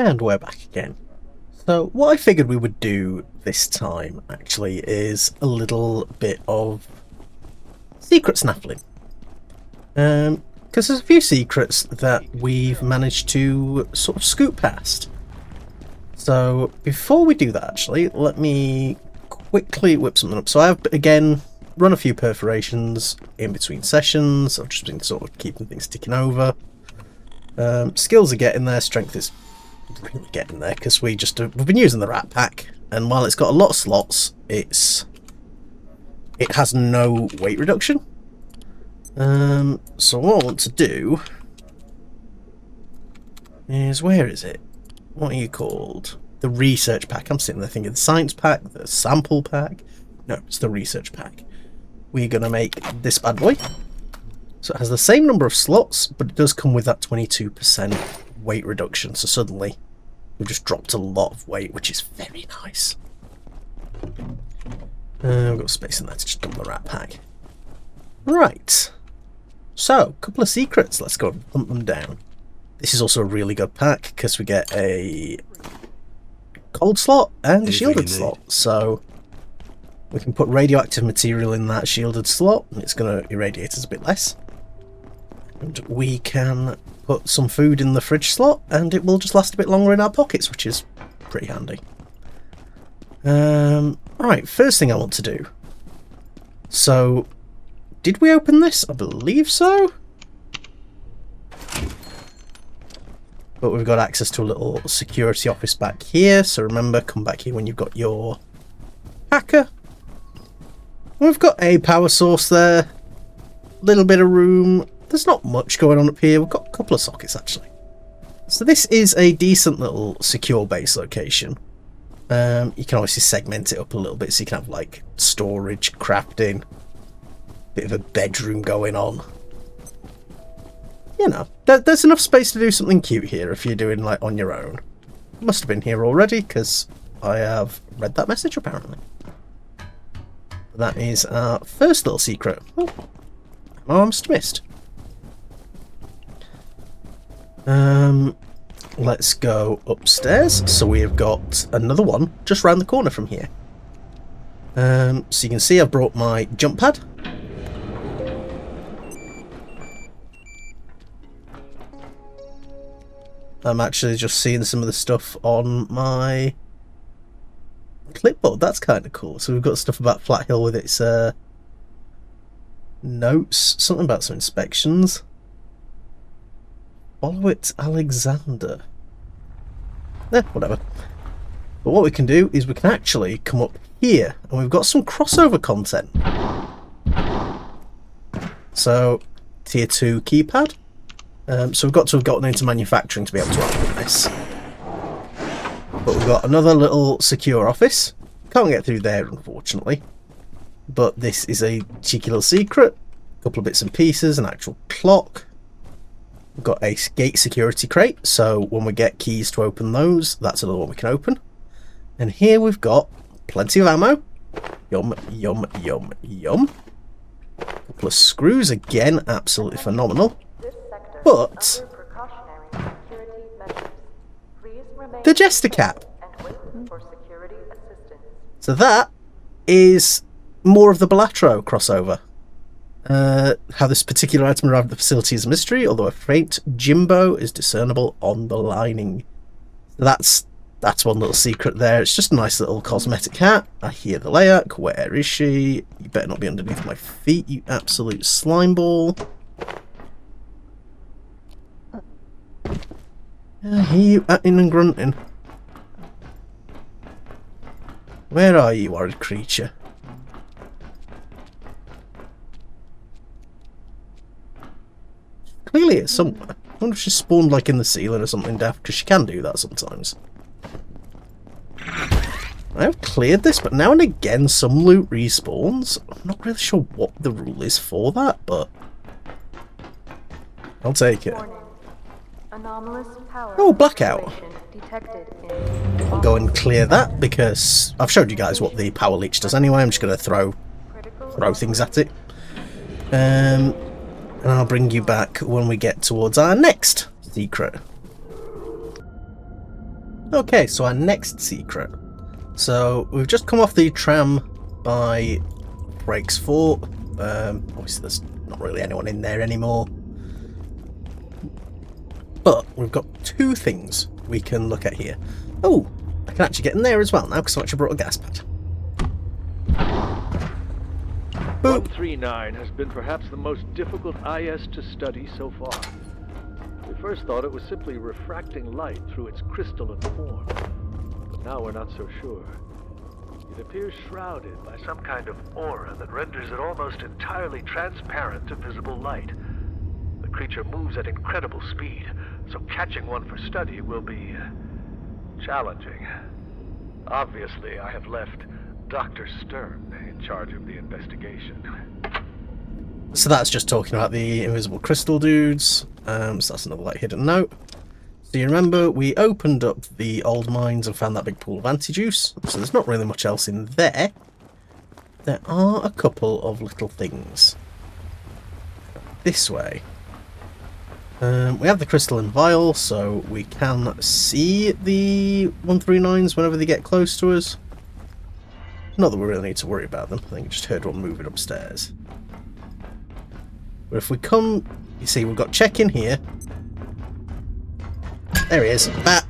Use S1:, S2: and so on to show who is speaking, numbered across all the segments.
S1: And we're back again. So what I figured we would do this time actually is a little bit of secret snaffling. Because there's a few secrets that we've managed to sort of scoot past. So before we do that actually, let me quickly whip something up. So I've again run a few perforations in between sessions. I've just been sort of keeping things ticking over. Skills are getting there, strength is really getting there because we've been using the rat pack, and while it's got a lot of slots, it has no weight reduction. So what I want to do is, where is it? What are you called? The research pack. I'm sitting there thinking the science pack, the sample pack. No, it's the research pack. We're gonna make this bad boy. So it has the same number of slots, but it does come with that 22% weight reduction. So suddenly we've just dropped a lot of weight, which is very nice. We've got space in there to just dump the rat pack. Right. So, a couple of secrets. Let's go and hunt them down. This is also a really good pack because we get a cold slot and a shielded slot. So we can put radioactive material in that shielded slot and it's going to irradiate us a bit less. And we can put some food in the fridge slot and it will just last a bit longer in our pockets, which is pretty handy. Right, first thing I want to do. So, did we open this? I believe so. But we've got access to a little security office back here. So remember, come back here when you've got your hacker. We've got a power source there. Little bit of room. There's not much going on up here. We've got a couple of sockets actually. So this is a decent little secure base location. You can obviously segment it up a little bit so you can have like storage, crafting, bit of a bedroom going on. You know, there's enough space to do something cute here if you're doing like on your own. Must have been here already because I have read that message apparently. That is our first little secret. Oh, I must have missed. Let's go upstairs. So we have got another one just round the corner from here. So you can see I've brought my jump pad. I'm actually just seeing some of the stuff on my clipboard. That's kind of cool. So we've got stuff about Flat Hill with its notes. Something about some inspections. Follow it, Alexander. Whatever. But what we can do is we can actually come up here and we've got some crossover content. So, tier 2 keypad. So we've got to have gotten into manufacturing to be able to open this. But we've got another little secure office. Can't get through there, unfortunately. But this is a cheeky little secret. A couple of bits and pieces, an actual clock. We've got a gate security crate, so when we get keys to open those, that's another one we can open. And here we've got plenty of ammo. Yum, yum, yum, yum. A couple of screws, again, absolutely phenomenal. But the jester cap. So that is more of the Balatro crossover. How this particular item arrived at the facility is a mystery, although a faint Jimbo is discernible on the lining. That's one little secret there. It's just a nice little cosmetic hat. I hear the layout. Where is she? You better not be underneath my feet, you absolute slime ball. I hear you atting and grunting. Where are you, horrid creature? Clearly it's somewhere. I wonder if she spawned like in the ceiling or something, daft, because she can do that sometimes. I have cleared this, but now and again some loot respawns. I'm not really sure what the rule is for that, but I'll take it. Oh, blackout. I'll go and clear that because I've showed you guys what the power leech does anyway. I'm just going to throw things at it. And I'll bring you back when we get towards our next secret. Okay, so our next secret. So we've just come off the tram by Brake's Fort. Obviously there's not really anyone in there anymore. But we've got two things we can look at here. Oh, I can actually get in there as well now because I actually brought a gas pad.
S2: 139 has been perhaps the most difficult IS to study so far. We first thought it was simply refracting light through its crystalline form, but now we're not so sure. It appears shrouded by some kind of aura that renders it almost entirely transparent to visible light. The creature moves at incredible speed, so catching one for study will be challenging. Obviously, I have left Dr. Stern in charge of the investigation.
S1: So that's just talking about the invisible crystal dudes. So that's another like hidden note. So you remember we opened up the old mines and found that big pool of anti-juice. So there's not really much else in there. There are a couple of little things. This way. We have the crystalline vial, so we can see the 139s whenever they get close to us. Not that we really need to worry about them. I think I just heard one moving upstairs. But if we come, you see we've got check in here. There he is. Ah.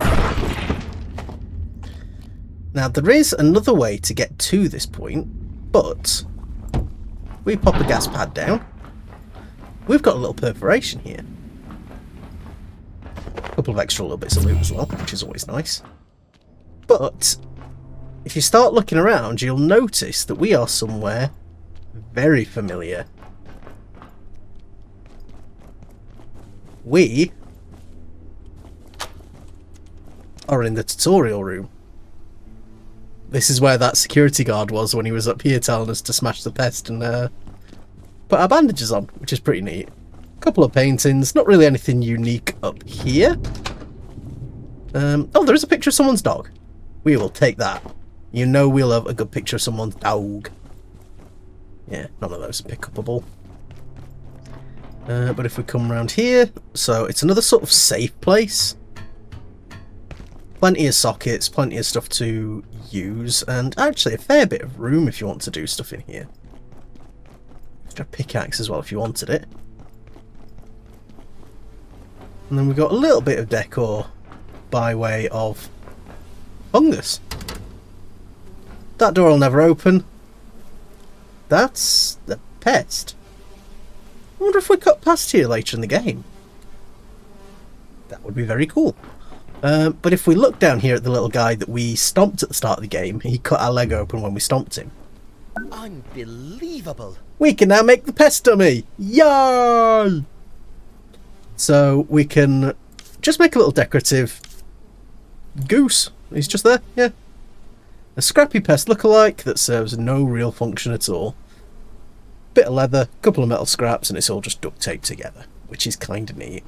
S1: Now there is another way to get to this point, but we pop a gas pad down. We've got a little perforation here. A couple of extra little bits of loot as well, which is always nice. But if you start looking around, you'll notice that we are somewhere very familiar. We are in the tutorial room. This is where that security guard was when he was up here telling us to smash the pest and put our bandages on, which is pretty neat. A couple of paintings, not really anything unique up here. Oh, there is a picture of someone's dog. We will take that. You know we'll have a good picture of someone's dog. Yeah, none of those are pick-upable. But if we come around here, so it's another sort of safe place. Plenty of sockets, plenty of stuff to use, and actually a fair bit of room if you want to do stuff in here. Extra pickaxe as well if you wanted it. And then we've got a little bit of decor by way of fungus. That door will never open. That's the pest. I wonder if we cut past here later in the game. That would be very cool. But if we look down here at the little guy that we stomped at the start of the game, he cut our leg open when we stomped him.
S3: Unbelievable.
S1: We can now make the pest dummy! Yay! So we can just make a little decorative goose. He's just there, yeah. A scrappy pest lookalike that serves no real function at all. Bit of leather, couple of metal scraps, and it's all just duct taped together, which is kind of neat.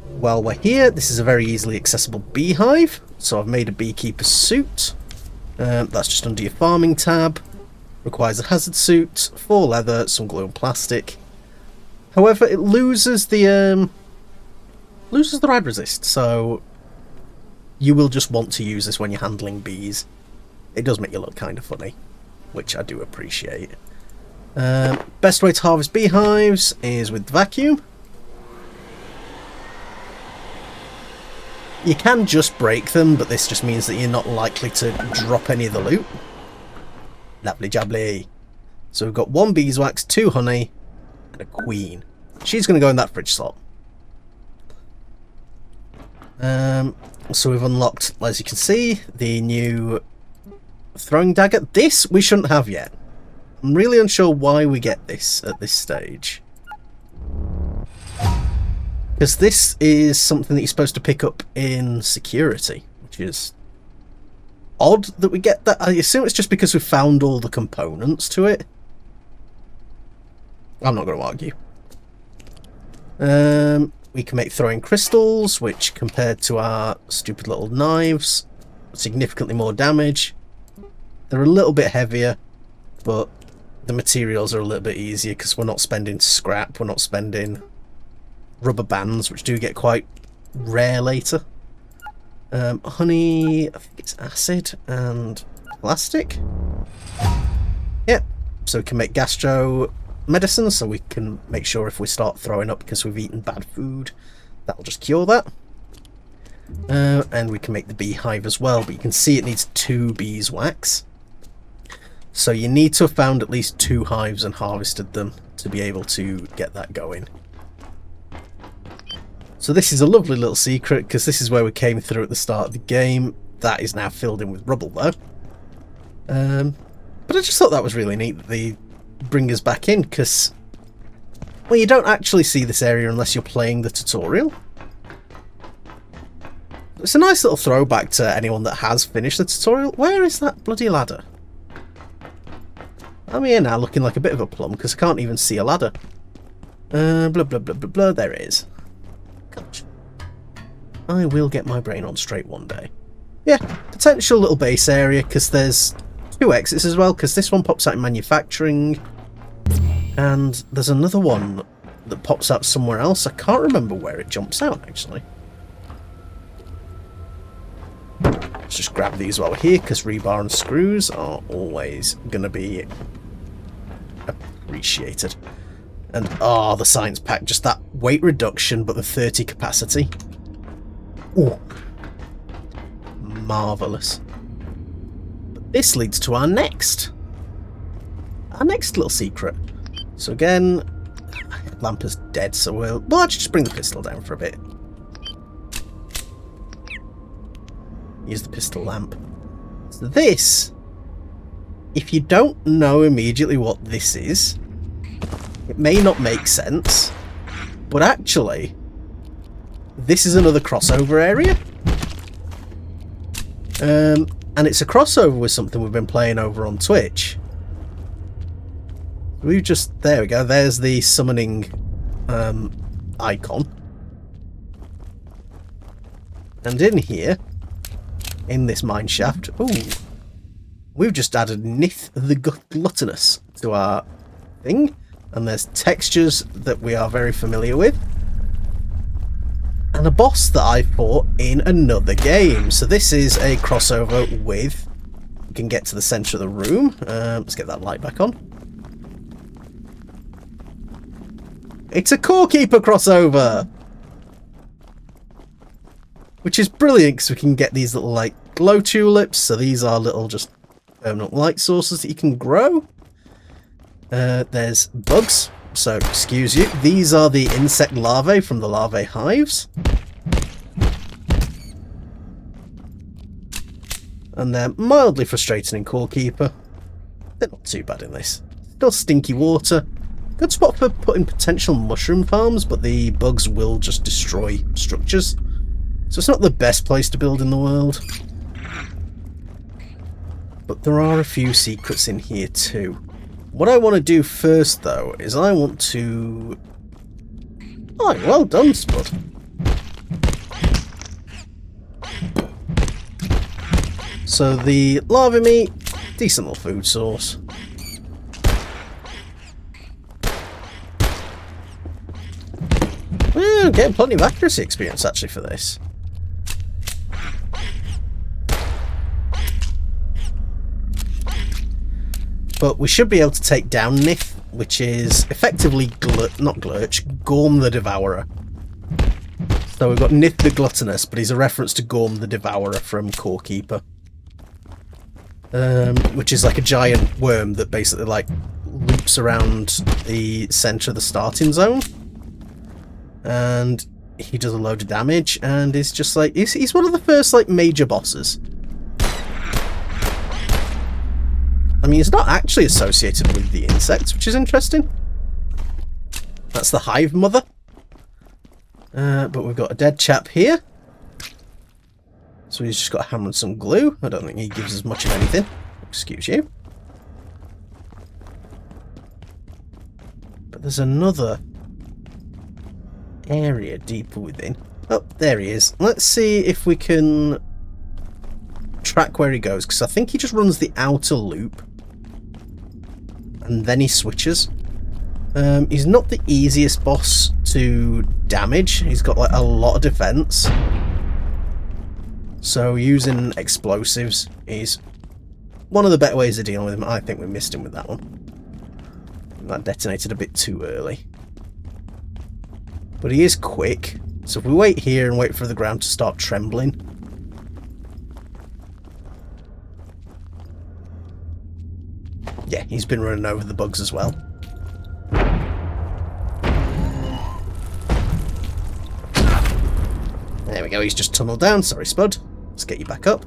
S1: While we're here, this is a very easily accessible beehive, so I've made a beekeeper's suit. That's just under your farming tab. Requires a hazard suit, 4 leather, some glue and plastic. However, it loses the rad resist, so you will just want to use this when you're handling bees. It does make you look kind of funny, which I do appreciate. Best way to harvest beehives is with the vacuum. You can just break them, but this just means that you're not likely to drop any of the loot. Lovely jubbly. So we've got 1 beeswax, 2 honey, and a queen. She's going to go in that fridge slot. So we've unlocked, as you can see, the new throwing dagger. This we shouldn't have yet. I'm really unsure why we get this at this stage. Because this is something that you're supposed to pick up in security, which is odd that we get that. I assume it's just because we found all the components to it. I'm not going to argue. We can make throwing crystals, which compared to our stupid little knives, significantly more damage. They're a little bit heavier, but the materials are a little bit easier because we're not spending scrap, we're not spending rubber bands, which do get quite rare later. Honey, I think it's acid and plastic. Yep, so we can make gastro medicine, so we can make sure if we start throwing up because we've eaten bad food, that'll just cure that. And we can make the beehive as well, but you can see it needs 2 beeswax. So you need to have found at least 2 hives and harvested them to be able to get that going. So this is a lovely little secret, because this is where we came through at the start of the game. That is now filled in with rubble though. But I just thought that was really neat that they bring us back in, because, well, you don't actually see this area unless you're playing the tutorial. It's a nice little throwback to anyone that has finished the tutorial. Where is that bloody ladder? I'm here now looking like a bit of a plum because I can't even see a ladder. Blah, blah, blah, blah, blah. There it is. Gosh. I will get my brain on straight one day. Yeah, potential little base area, because there's 2 exits as well, because this one pops out in manufacturing. And there's another one that pops out somewhere else. I can't remember where it jumps out, actually. Let's just grab these while we're here, because rebar and screws are always going to be appreciated. And, oh, the science pack, just that weight reduction, but the 30 capacity. Ooh. Marvellous. But this leads to our next little secret. So again, lamp is dead, so we'll actually just bring the pistol down for a bit. Use the pistol lamp. So this, if you don't know immediately what this is, it may not make sense, but actually, this is another crossover area. And it's a crossover with something we've been playing over on Twitch. There we go, there's the summoning icon. And in here, in this mine shaft, ooh, we've just added Nith the Gluttonous to our thing. And there's textures that we are very familiar with. And a boss that I fought in another game. So this is a crossover with... We can get to the centre of the room. Let's get that light back on. It's a Core Keeper crossover! Which is brilliant, because we can get these little, like, glow tulips. So these are little just permanent light sources that you can grow. There's bugs, so excuse you. These are the insect larvae from the larvae hives. And they're mildly frustrating in Core Keeper. They're not too bad in this. Still stinky water. Good spot for putting potential mushroom farms, but the bugs will just destroy structures. So it's not the best place to build in the world. But there are a few secrets in here too. What I want to do first, though, is I want to... Oh, well done, Spud. So the larva meat, decent little food source. Well, getting plenty of accuracy experience, actually, for this. But we should be able to take down Nith, which is effectively, not Glurch, Gorm the Devourer. So we've got Nith the Gluttonous, but he's a reference to Gorm the Devourer from Core Keeper. Which is like a giant worm that basically like loops around the centre of the starting zone. And he does a load of damage, and is just like, he's one of the first like major bosses. I mean, he's not actually associated with the insects, which is interesting. That's the hive mother. But we've got a dead chap here. So he's just got a hammer and some glue. I don't think he gives us much of anything. Excuse you. But there's another area deeper within. Oh, there he is. Let's see if we can track where he goes, because I think he just runs the outer loop. And then he switches. He's not the easiest boss to damage. He's got like a lot of defense. So using explosives is one of the better ways of dealing with him. I think we missed him with that one. That detonated a bit too early. But he is quick, so if we wait here and wait for the ground to start trembling... Yeah, he's been running over the bugs as well. There we go, he's just tunneled down. Sorry, Spud. Let's get you back up.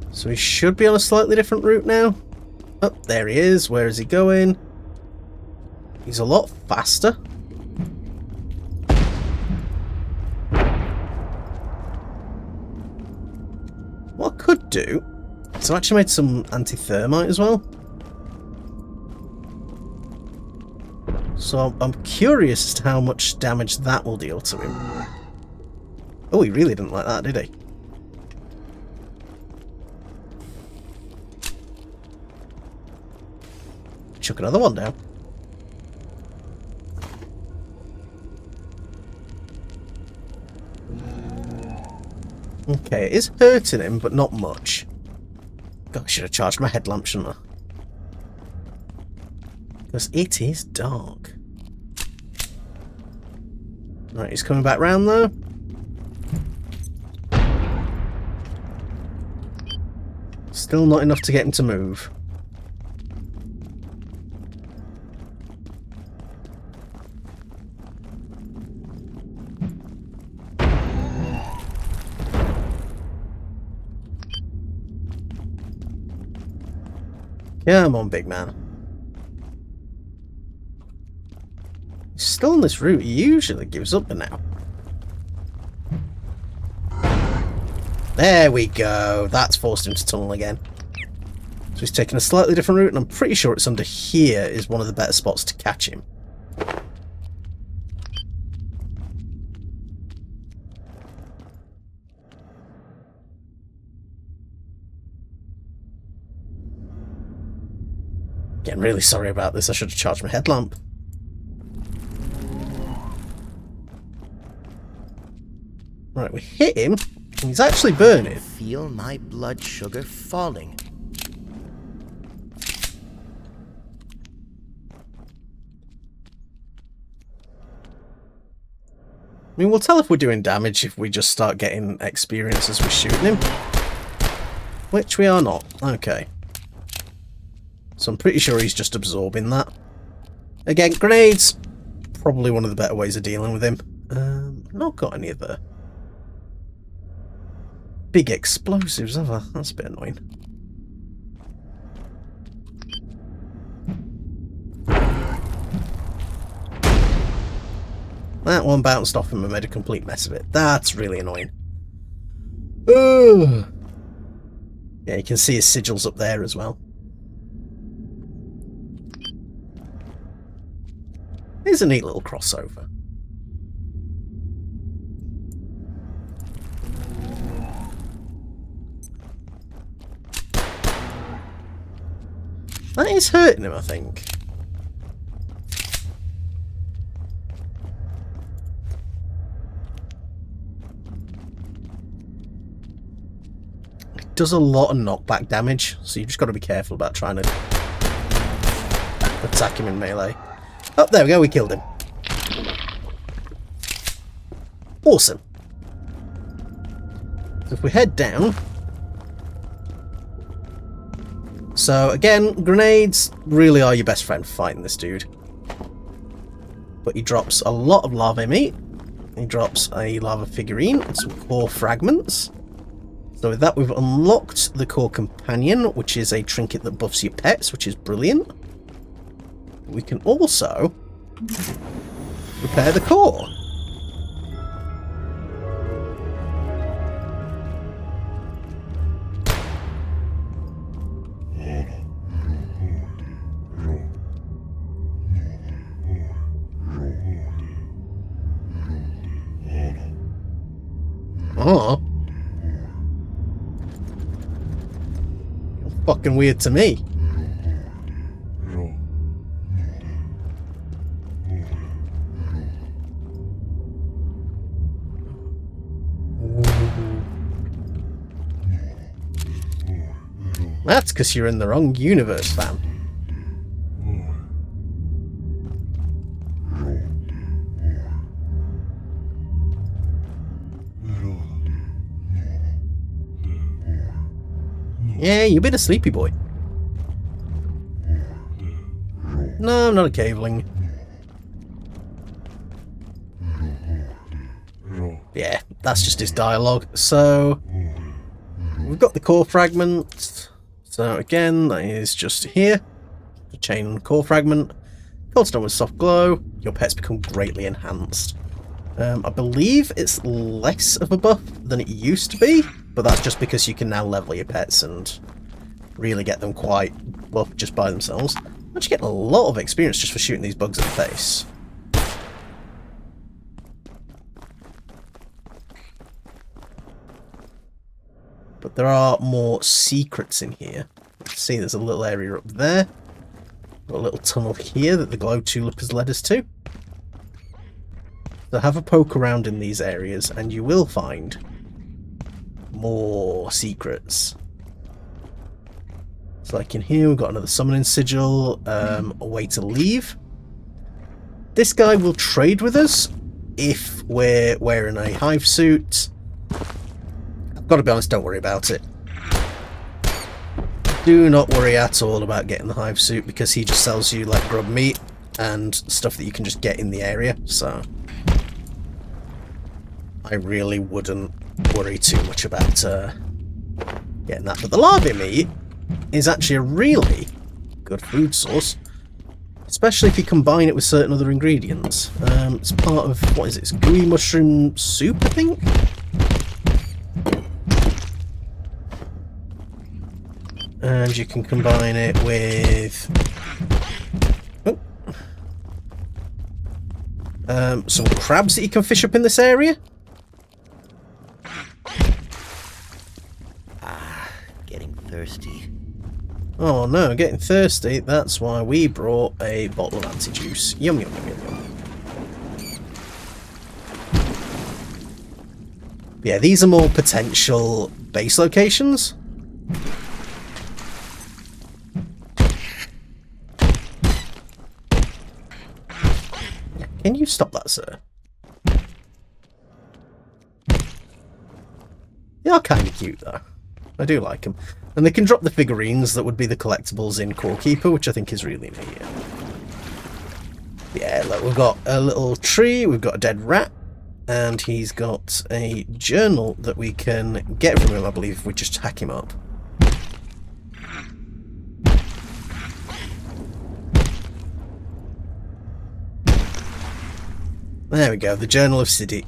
S1: So he should be on a slightly different route now. Oh, there he is. Where is he going? He's a lot faster. What I could do is I've actually made some anti-thermite as well. So I'm curious as to how much damage that will deal to him. Oh, he really didn't like that, did he? Chuck another one down. Okay, it is hurting him, but not much. God, I should have charged my headlamp, shouldn't I? Because it is dark. Right, he's coming back round though. Still not enough to get him to move. Come on, big man. He's still on this route. He usually gives up now. There we go. That's forced him to tunnel again. So he's taking a slightly different route, and I'm pretty sure it's under here is one of the better spots to catch him. Getting really sorry about this. I should have charged my headlamp. Right, we hit him. And he's actually burning.
S3: Feel my blood sugar falling.
S1: I mean, we'll tell if we're doing damage if we just start getting experience as we're shooting him. Which we are not. Okay. So I'm pretty sure he's just absorbing that. Again, grenades. Probably one of the better ways of dealing with him. Not got any of the big explosives, have I? That's a bit annoying. That one bounced off him and made a complete mess of it. That's really annoying. Ugh. Yeah, you can see his sigils up there as well. Here's a neat little crossover. That is hurting him, I think. It does a lot of knockback damage, so you've just got to be careful about trying to attack him in melee. Oh, there we go, we killed him. Awesome. So if we head down... So again, grenades really are your best friend for fighting this dude. But he drops a lot of lava meat. He drops a lava figurine and some core fragments. So with that we've unlocked the core companion, which is a trinket that buffs your pets, which is brilliant. We can also repair the core. Oh. You're fucking weird to me. That's because you're in the wrong universe, fam. Yeah, you've been a sleepy boy. No, I'm not a caveling. Yeah, that's just his dialogue. So, we've got the core fragment. So again, that is just here. The chain core fragment. Cold stone with soft glow. Your pets become greatly enhanced. I believe it's less of a buff than it used to be, but that's just because you can now level your pets and really get them quite buff just by themselves. I'm actually getting a lot of experience just for shooting these bugs in the face. But there are more secrets in here. See, there's a little area up there. Got a little tunnel here that the glow tulip has led us to. So have a poke around in these areas and you will find more secrets. So like in here we've got another summoning sigil, a way to leave. This guy will trade with us if we're wearing a hive suit. I've got to be honest, don't worry about it. Do not worry at all about getting the hive suit because he just sells you like grub meat and stuff that you can just get in the area, so I really wouldn't worry too much about getting that. But the larvae meat is actually a really good food source, especially if you combine it with certain other ingredients. It's part of, what is it, it's gooey mushroom soup, I think? And you can combine it with some crabs that you can fish up in this area.
S3: Getting thirsty.
S1: Oh no, getting thirsty. That's why we brought a bottle of anti-juice. Yum, yum, yum, yum, yum. Yeah, these are more potential base locations. Can you stop that, sir? They are kind of cute, though. I do like them. And they can drop the figurines that would be the collectibles in Core Keeper, which I think is really neat. Yeah, look, we've got a little tree, we've got a dead rat, and he's got a journal that we can get from him, I believe, if we just hack him up. There we go, the Journal of Siddiq.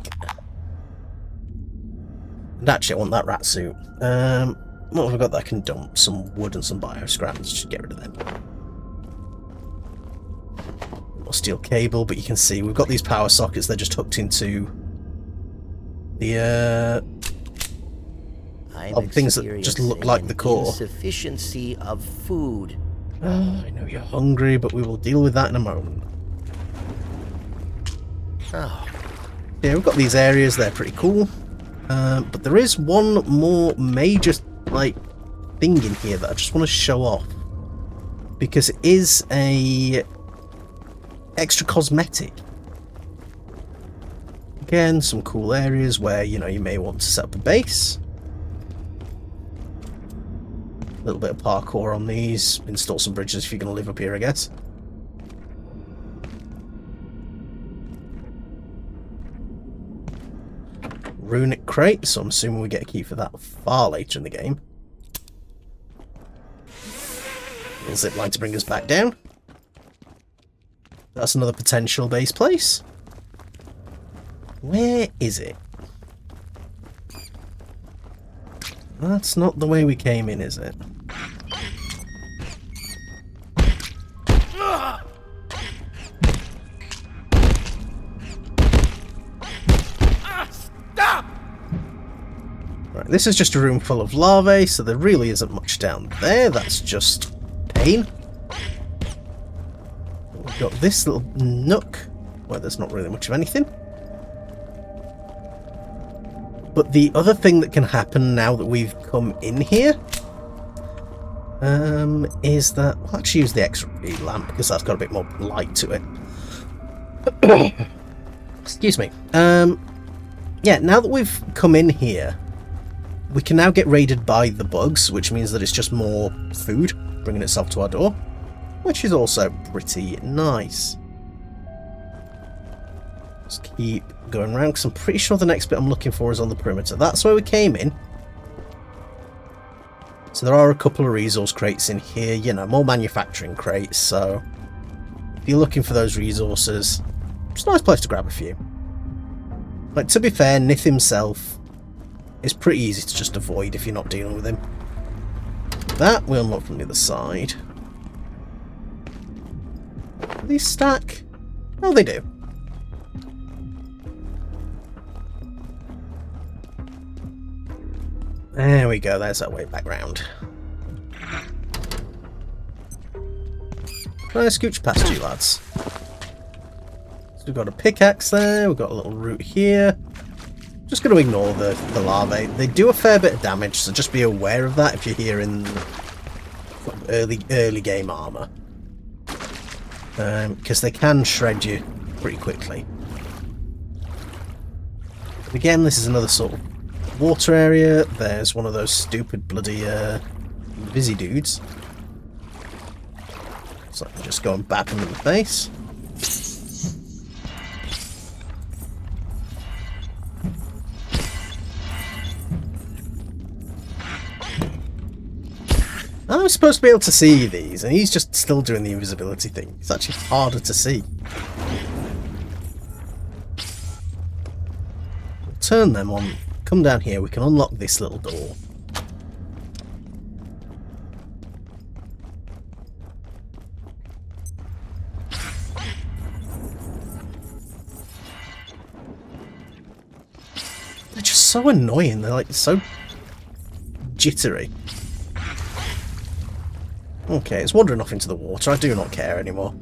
S1: And actually, I want that rat suit. What have I got that I can dump? Some wood and some bio scraps. Just get rid of them. More steel cable, but you can see we've got these power sockets. They're just hooked into the things that just look like the core.
S3: Insufficiency of food.
S1: Oh, I know you're hungry, but we will deal with that in a moment.
S3: Oh.
S1: Yeah, we've got these areas. They're pretty cool. But there is one more major thing in here that I just want to show off, because it is a extra cosmetic. Again, some cool areas where you may want to set up a base. A little bit of parkour on these. Install some bridges if you're going to live up here, I guess. Runic crate, so I'm assuming we get a key for that far later in the game. Little zip line to bring us back down. That's another potential base place. Where is it? That's not the way we came in, is it? Right, this is just a room full of larvae, so there really isn't much down there. That's just pain. We've got this little nook where there's not really much of anything. But the other thing that can happen now that we've come in here is that... I'll actually use the X-ray lamp because that's got a bit more light to it. Excuse me. Yeah, now that we've come in here, we can now get raided by the bugs, which means that it's just more food bringing itself to our door, which is also pretty nice. Let's keep going around because I'm pretty sure the next bit I'm looking for is on the perimeter. That's where we came in. So there are a couple of resource crates in here, you know, more manufacturing crates, so if you're looking for those resources, it's a nice place to grab a few. Like, to be fair, Nith himself is pretty easy to just avoid if you're not dealing with him. That we unlock from the other side. Do these stack? Oh, they do. There we go, there's our way back round. Can I scooch past you, lads? So we've got a pickaxe there, we've got a little root here. Just going to ignore the larvae. They do a fair bit of damage, so just be aware of that if you're here in early game armor. Because they can shred you pretty quickly. But again, this is another sort of water area. There's one of those stupid bloody busy dudes. So I'm just going back him in the face. I was supposed to be able to see these, and he's just still doing the invisibility thing. It's actually harder to see. We'll turn them on. Come down here, we can unlock this little door. They're just so annoying, they're like so jittery. Okay, it's wandering off into the water, I do not care anymore.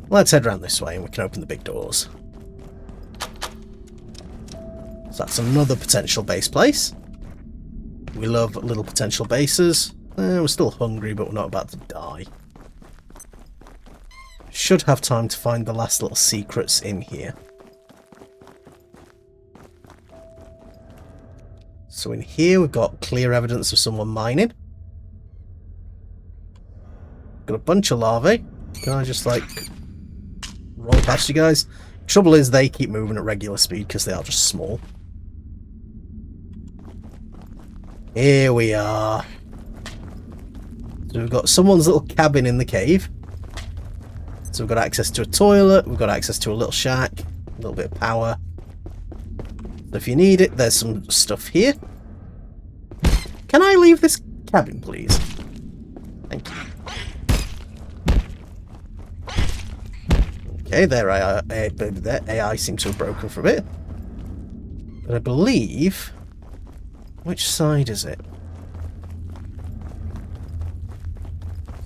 S1: Let's head around this way and we can open the big doors. So that's another potential base place. We love little potential bases. We're still hungry, but we're not about to die. Should have time to find the last little secrets in here. So in here we've got clear evidence of someone mining. Got a bunch of larvae. Can I just like roll past you guys? Trouble is they keep moving at regular speed because they are just small. Here we are. So we've got someone's little cabin in the cave. So we've got access to a toilet, we've got access to a little shack, a little bit of power. So if you need it, there's some stuff here. Can I leave this cabin, please? Thank you. Okay, their AI seems to have broken for a bit. But I believe... Which side is it?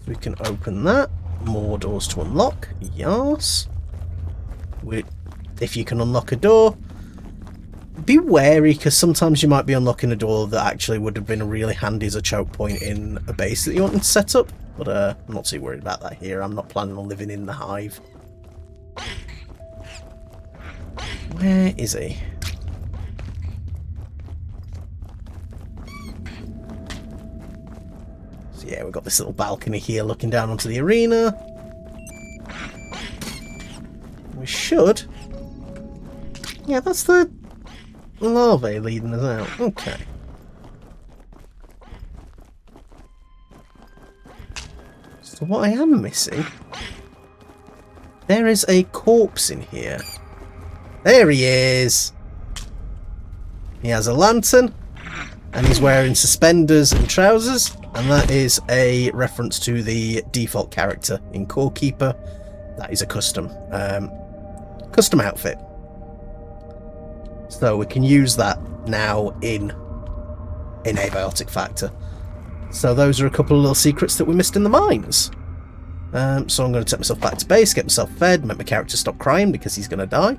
S1: We can open that. More doors to unlock. Yes. If you can unlock a door, be wary, because sometimes you might be unlocking a door that actually would have been really handy as a choke point in a base that you want to set up. But I'm not too worried about that here. I'm not planning on living in the hive. Where is he? So yeah, we've got this little balcony here looking down onto the arena. We should... Yeah, that's the larvae leading us out. Okay. So what I am missing... There is a corpse in here. There he is! He has a lantern, and he's wearing suspenders and trousers, and that is a reference to the default character in Core Keeper. That is a custom outfit. So we can use that now in Abiotic Factor. So those are a couple of little secrets that we missed in the mines. So I'm going to take myself back to base, get myself fed, make my character stop crying because he's going to die.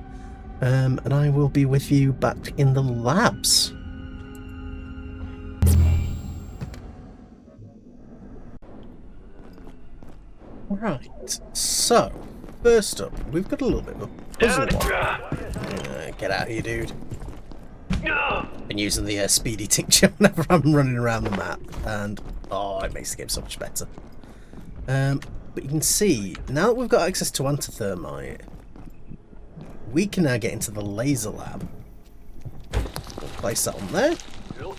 S1: And I will be with you back in the labs. Right, so, first up, we've got a little bit of a puzzle one. Get out of here, dude. Been using the speedy tincture whenever I'm running around the map, and oh, it makes the game so much better. But you can see, now that we've got access to antithermite, we can now get into the laser lab. We'll place that on there.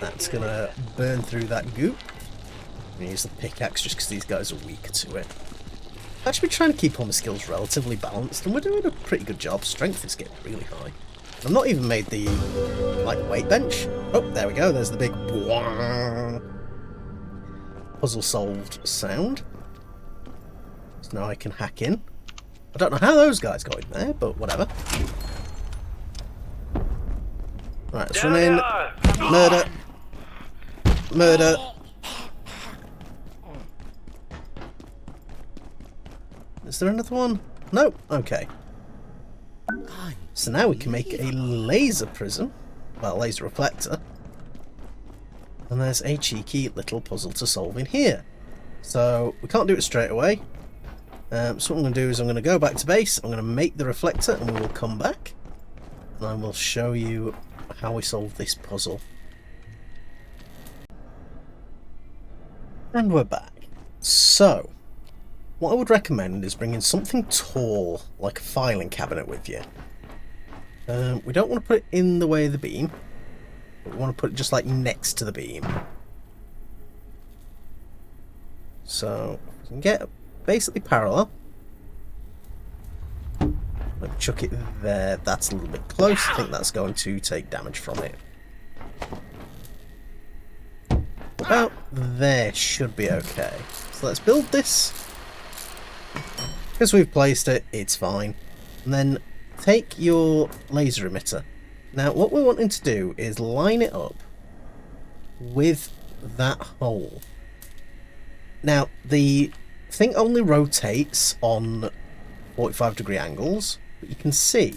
S1: That's going to burn through that goop. I'm going to use the pickaxe just because these guys are weaker to it. I've actually been trying to keep all my skills relatively balanced, and we're doing a pretty good job. Strength is getting really high. I've not even made the weight bench. Oh, there we go. There's the big puzzle solved sound. So now I can hack in. I don't know how those guys got in there, but whatever. Right, let's run in. Murder. Murder. Is there another one? No? Okay. So now we can make a laser prism. Well, laser reflector. And there's a cheeky little puzzle to solve in here. So we can't do it straight away. So what I'm going to do is I'm going to go back to base. I'm going to make the reflector and we will come back. And I will show you how we solve this puzzle. And we're back. So, what I would recommend is bringing something tall, like a filing cabinet with you. We don't want to put it in the way of the beam, but we want to put it just like next to the beam. So, we can get basically parallel. Let me chuck it there. That's a little bit close. I think that's going to take damage from it. About there should be okay. So let's build this. Because we've placed it, it's fine. And then take your laser emitter. Now what we're wanting to do is line it up with that hole. Now the thing only rotates on 45-degree angles, but you can see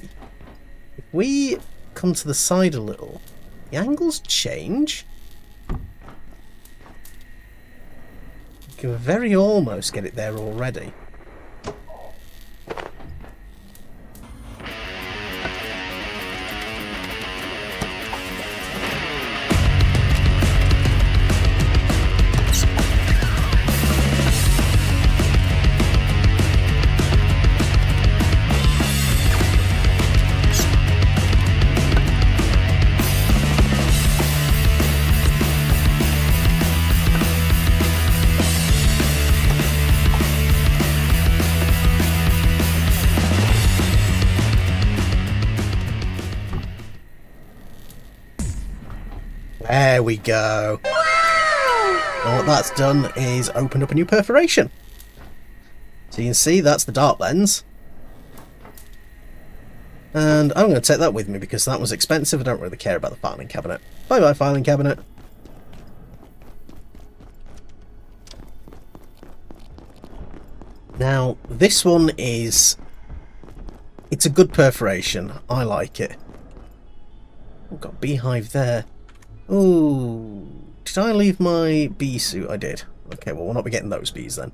S1: if we come to the side a little, the angles change. You can very almost get it there already. There we go. And what that's done is opened up a new perforation. So you can see that's the dart lens. And I'm going to take that with me because that was expensive. I don't really care about the filing cabinet. Bye bye filing cabinet. Now this one is... it's a good perforation. I like it. We've got a beehive there. Ooh, did I leave my bee suit? I did. Okay, well, we'll not be getting those bees then.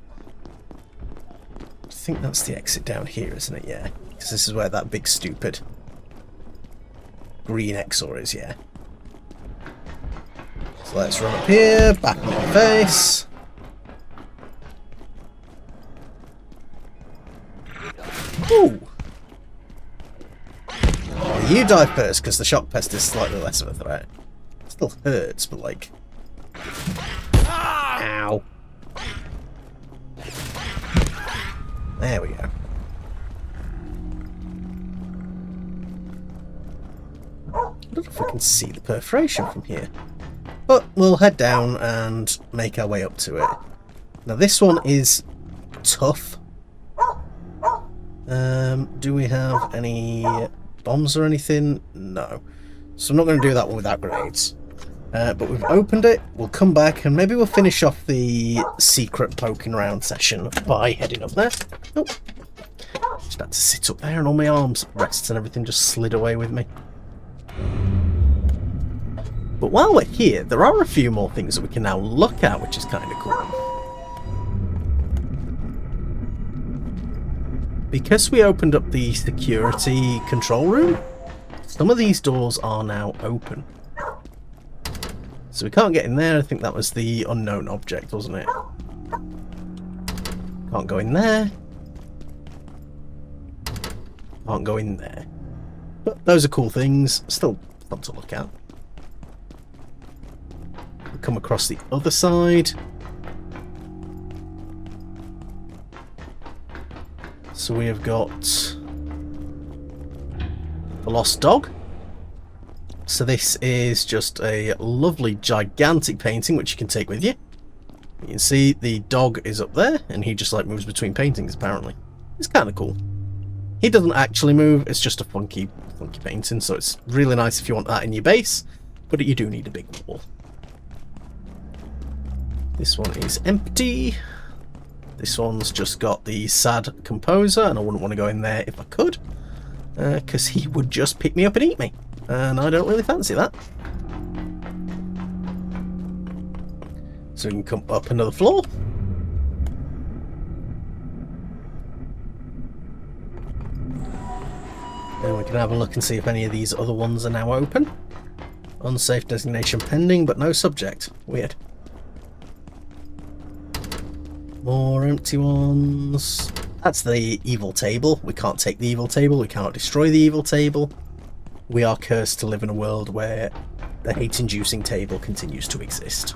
S1: I think that's the exit down here, isn't it? Yeah, because this is where that big stupid green Exor is, yeah. So let's run up here, back in the face. Ooh. Well, you die first, because the shock pest is slightly less of a threat. Still hurts, but like... ow. There we go. I don't know if we can see the perforation from here. But we'll head down and make our way up to it. Now this one is tough. Do we have any bombs or anything? No. So I'm not going to do that one without grenades. But we've opened it, we'll come back and maybe we'll finish off the secret poking around session by heading up there. Oh, just about to sit up there and all my arms rests and everything just slid away with me. But while we're here, there are a few more things that we can now look at, which is kind of cool. because we opened up the security control room, some of these doors are now open. So we can't get in there. I think that was the unknown object, wasn't it? Can't go in there. Can't go in there. But those are cool things. Still fun to look at. We come across the other side. So we have got the lost dog. So this is just a lovely gigantic painting which you can take with you. You can see the dog is up there and he just like moves between paintings apparently. It's kind of cool. He doesn't actually move, it's just a funky painting, so it's really nice if you want that in your base, but you do need a big wall. This one is empty. This one's just got the sad composer, and I wouldn't want to go in there if I could, because he would just pick me up and eat me, and I don't really fancy that. So we can come up another floor. And we can have a look and see if any of these other ones are now open. Unsafe designation pending, but no subject. Weird. More empty ones. That's the evil table. We can't take the evil table. We cannot destroy the evil table. We are cursed to live in a world where the hate-inducing table continues to exist.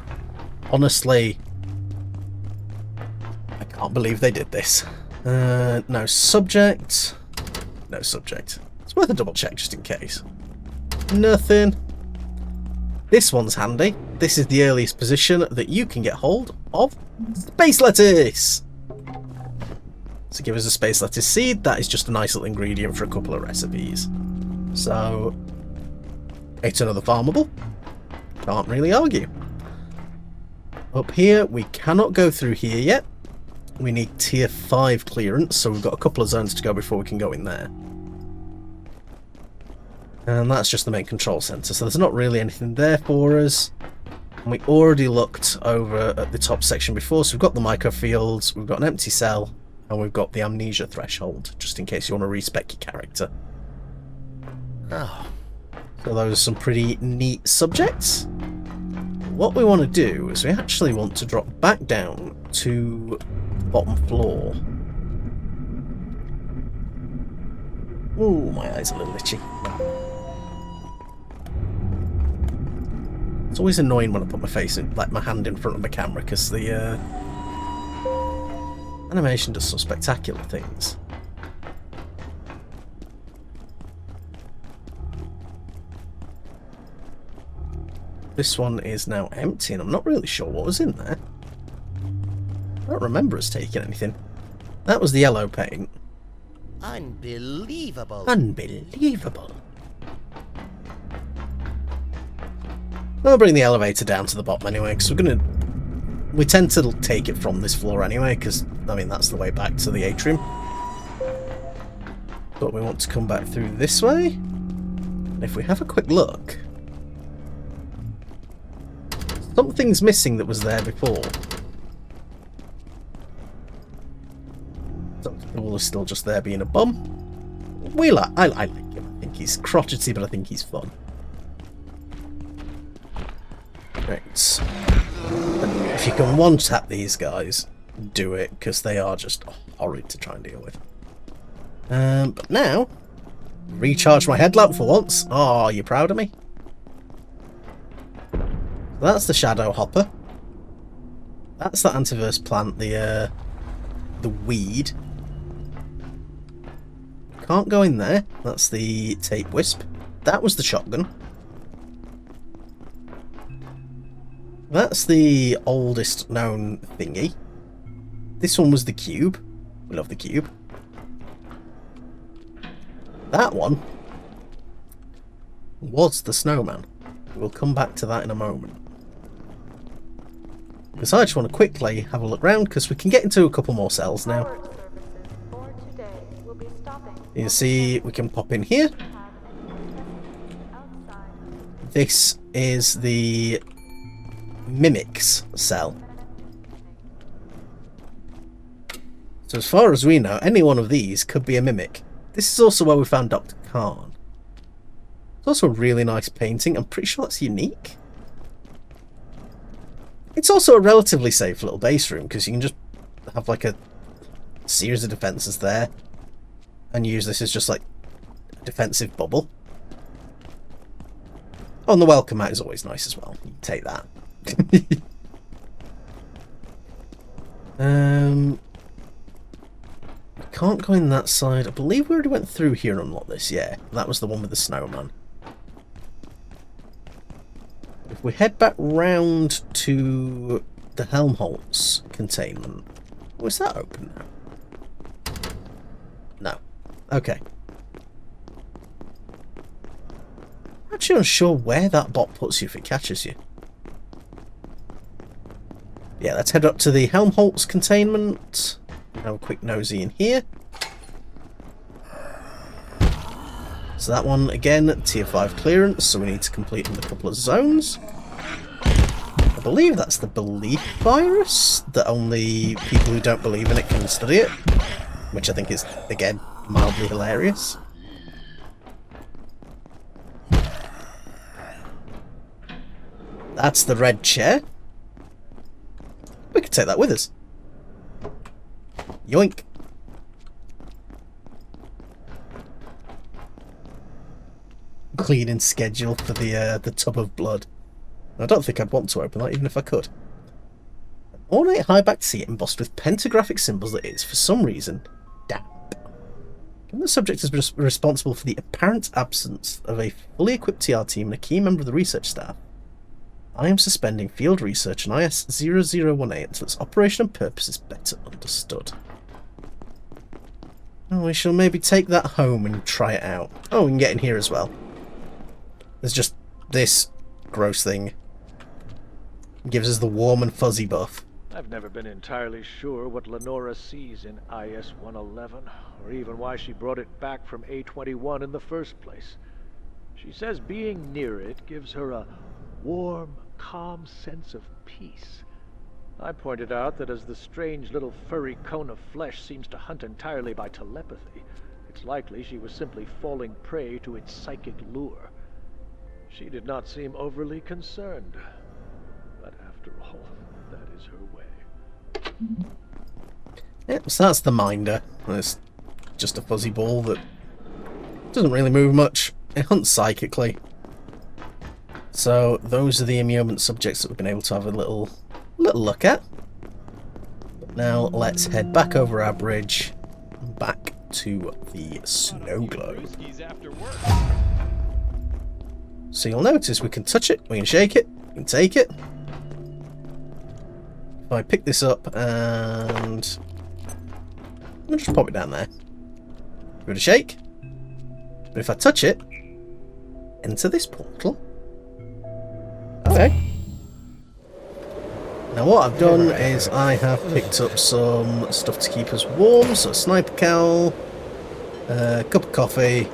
S1: Honestly, I can't believe they did this. No subject. No subject. It's worth a double check just in case. Nothing. This one's handy. This is the earliest position that you can get hold of space lettuce. So give us a space lettuce seed. That is just a nice little ingredient for a couple of recipes. So it's another farmable. Can't really argue. Up here, we cannot go through here yet. We need tier 5 clearance, so we've got a couple of zones to go before we can go in there. And that's just the main control center, so there's not really anything there for us. And we already looked over at the top section before, so we've got the microfields, we've got an empty cell, and we've got the amnesia threshold, just in case you want to respec your character.
S3: Oh.
S1: So those are some pretty neat subjects. What we want to do is we actually want to drop back down to the bottom floor. Ooh, my eyes are a little itchy. It's always annoying when I put my face in, like my hand in front of the camera, because the animation does some spectacular things. This one is now empty, and I'm not really sure what was in there. I don't remember us taking anything. That was the yellow paint.
S3: Unbelievable.
S1: Unbelievable. I'll bring the elevator down to the bottom anyway, because we tend to take it from this floor anyway, because, I mean, that's the way back to the atrium. But we want to come back through this way. And if we have a quick look, something's missing that was there before. The wall is still just there being a bum. I like him. I think he's crotchety, but I think he's fun. Right. If you can one-tap these guys, do it, because they are just horrid to try and deal with. But now, recharge my headlamp for once. Oh, are you proud of me? That's the shadow hopper. That's the antivirus plant, the weed. Can't go in there. That's the tape wisp. That was the shotgun. That's the oldest known thingy. This one was the cube. We love the cube. That one was the snowman. We'll come back to that in a moment. Because I just want to quickly have a look around, because we can get into a couple more cells now. You can see we can pop in here. This is the mimics cell. So as far as we know, any one of these could be a mimic. This is also where we found Dr. Khan. It's also a really nice painting. I'm pretty sure that's unique. It's also a relatively safe little base room, because you can just have like a series of defences there and use this as just like a defensive bubble. Oh, and the welcome mat is always nice as well. You can take that. Can't go in that side. I believe we already went through here and unlocked this. Yeah, that was the one with the snowman. If we head back round to the Helmholtz containment. Oh, is that open now? No. Okay. I'm actually unsure where that bot puts you if it catches you. Yeah, let's head up to the Helmholtz containment. Have a quick nosy in here. So that one, again, tier 5 clearance, so we need to complete in a couple of zones. I believe that's the belief virus, that only people who don't believe in it can study it, which I think is, again, mildly hilarious. That's the red chair. We could take that with us. Yoink. Cleaning schedule for the tub of blood. I don't think I'd want to open that, even if I could. An ornate high-backed seat embossed with pentagraphic symbols that is, for some reason, damp. Given the subject is responsible for the apparent absence of a fully equipped TR team and a key member of the research staff, I am suspending field research on IS-0018 until its operation and purpose is better understood. Oh, we shall maybe take that home and try it out. Oh, we can get in here as well. There's just this gross thing. It gives us the warm and fuzzy buff.
S2: I've never been entirely sure what Lenora sees in IS-111, or even why she brought it back from A-21 in the first place. She says being near it gives her a warm, calm sense of peace. I pointed out that as the strange little furry cone of flesh seems to hunt entirely by telepathy, it's likely she was simply falling prey to its psychic lure. She did not seem overly concerned. But after all, that is her way.
S1: Yep, so that's the minder. It's just a fuzzy ball that doesn't really move much. It hunts psychically. So those are the immument subjects that we've been able to have a little look at. But now let's head back over our bridge, back to the snow globe. So you'll notice we can touch it, we can shake it, we can take it. If I pick this up and I'll just pop it down there. Give it a shake. But if I touch it, enter this portal. Okay. Now what I've done is I have picked up some stuff to keep us warm. So a sniper cowl, a cup of coffee,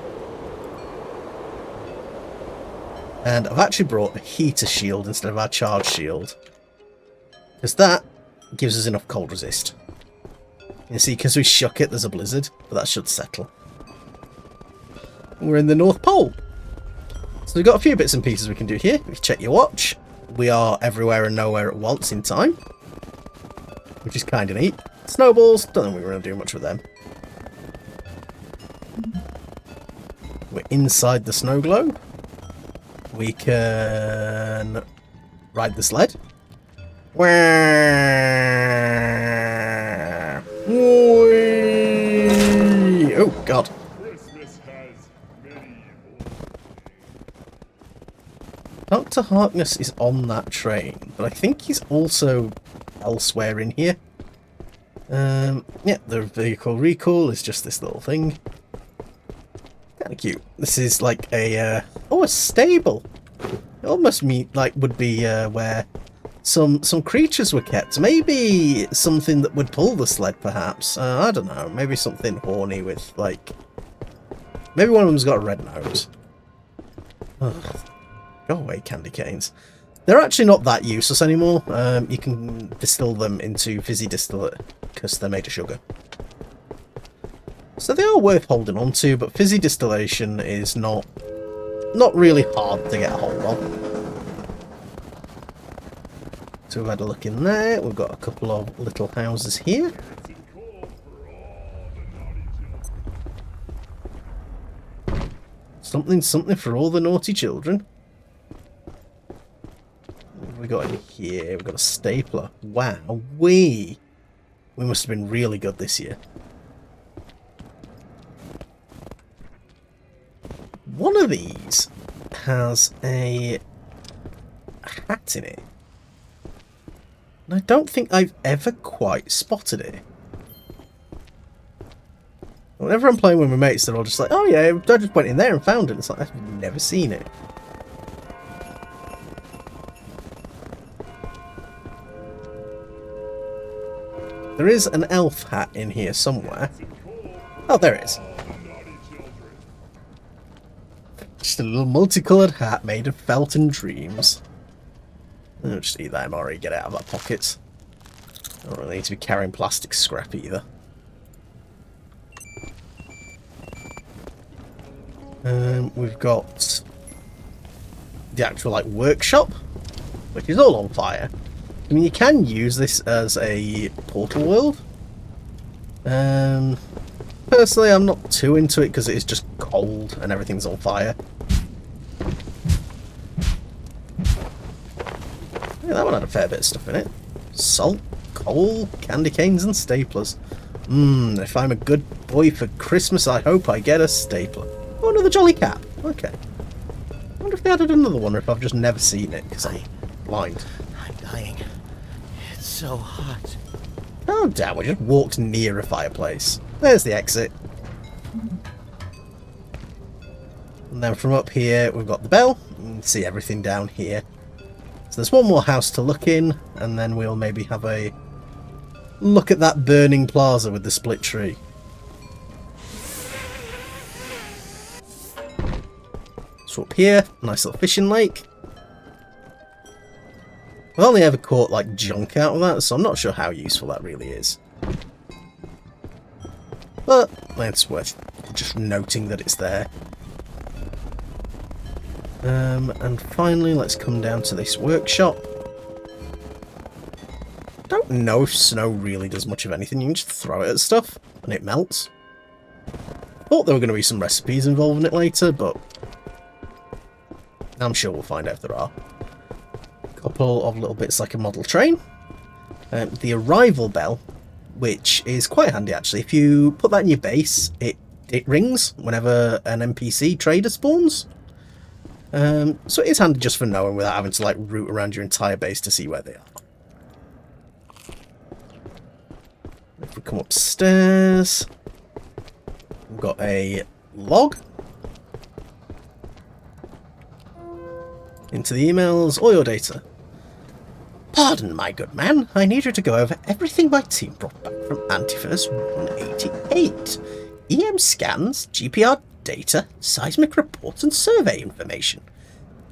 S1: and I've actually brought a heater shield instead of our charge shield, because that gives us enough cold resist. You see, because we shook it, there's a blizzard, but that should settle. We're in the North Pole. So we've got a few bits and pieces we can do here. We can check your watch. We are everywhere and nowhere at once in time, which is kind of neat. Snowballs, don't think we're going to do much with them. We're inside the snow globe. We can ride the sled. Oh god. Dr. Harkness is on that train, but I think he's also elsewhere in here. Yeah, the vehicle recall is just this little thing. Kind of cute. This is like a a stable. It almost would be where some creatures were kept. Maybe something that would pull the sled, perhaps. I don't know. Maybe something horny with like. Maybe one of them's got a red nose. Ugh. Go away, candy canes. They're actually not that useless anymore. You can distill them into fizzy distillate because they're made of sugar. So they are worth holding on to, but fizzy distillation is not really hard to get a hold of. So we've had a look in there. We've got a couple of little houses here. Something for all the naughty children. What have we got in here? We've got a stapler. Wow, we must have been really good this year. One of these has a hat in it. And I don't think I've ever quite spotted it. Whenever I'm playing with my mates, they're all just like, oh yeah, I just went in there and found it. It's like, I've never seen it. There is an elf hat in here somewhere. Oh, there it is. Just a little multicoloured hat made of felt and dreams. I'll just eat that MRE, get it out of our pockets. I don't really need to be carrying plastic scrap either. We've got the actual like workshop, which is all on fire. I mean, you can use this as a portal world. Personally, I'm not too into it because it is just cold and everything's on fire. Yeah, that one had a fair bit of stuff in it. Salt, coal, candy canes and staplers. If I'm a good boy for Christmas, I hope I get a stapler. Oh, another jolly cap. Okay. I wonder if they added another one or if I've just never seen it because I'm blind.
S3: I'm dying. It's so hot.
S1: Oh damn, we just walked near a fireplace. There's the exit. And then from up here we've got the bell. You can see everything down here. So there's one more house to look in, and then we'll maybe have a look at that burning plaza with the split tree. So up here, nice little fishing lake. I've only ever caught like junk out of that, so I'm not sure how useful that really is. But it's worth just noting that it's there. And finally, let's come down to this workshop. Don't know if snow really does much of anything. You can just throw it at stuff and it melts. Thought there were going to be some recipes involved in it later, but I'm sure we'll find out if there are. Couple of little bits like a model train. The arrival bell, which is quite handy actually. If you put that in your base, it rings whenever an NPC trader spawns. So it is handy just for knowing without having to like route around your entire base to see where they are. If we come upstairs, we've got a log. Into the emails, all your data. Pardon, my good man. I need you to go over everything my team brought back from Antiverse 188. EM scans, GPR data, seismic reports and survey information.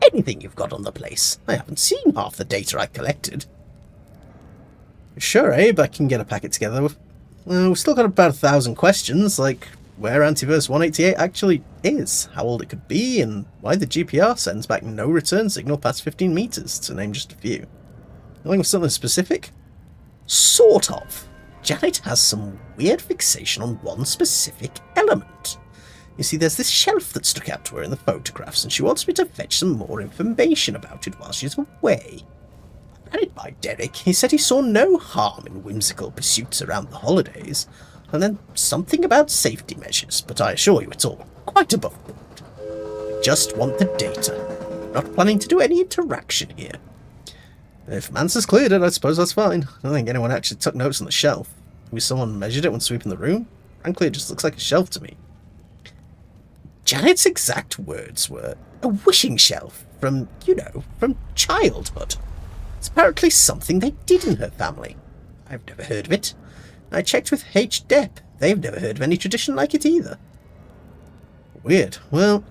S1: Anything you've got on the place. I haven't seen half the data I collected. Sure, Abe, I can get a packet together with... Well, we've still got about 1,000 questions, like where Antiverse 188 actually is, how old it could be, and why the GPR sends back no return signal past 15 meters, to name just a few. Looking for something specific? Sort of. Janet has some weird fixation on one specific element. You see, there's this shelf that stuck out to her in the photographs, and she wants me to fetch some more information about it while she's away. I ran it by Derek. He said he saw no harm in whimsical pursuits around the holidays, and then something about safety measures, but I assure you it's all quite above board. I just want the data. Not planning to do any interaction here. If Mansa's cleared it, I suppose that's fine. I don't think anyone actually took notes on the shelf. Maybe someone measured it when sweeping the room? Frankly, it just looks like a shelf to me. Janet's exact words were, a wishing shelf from, from childhood. It's apparently something they did in her family. I've never heard of it. I checked with H-Dep. They've never heard of any tradition like it either. Weird. Well,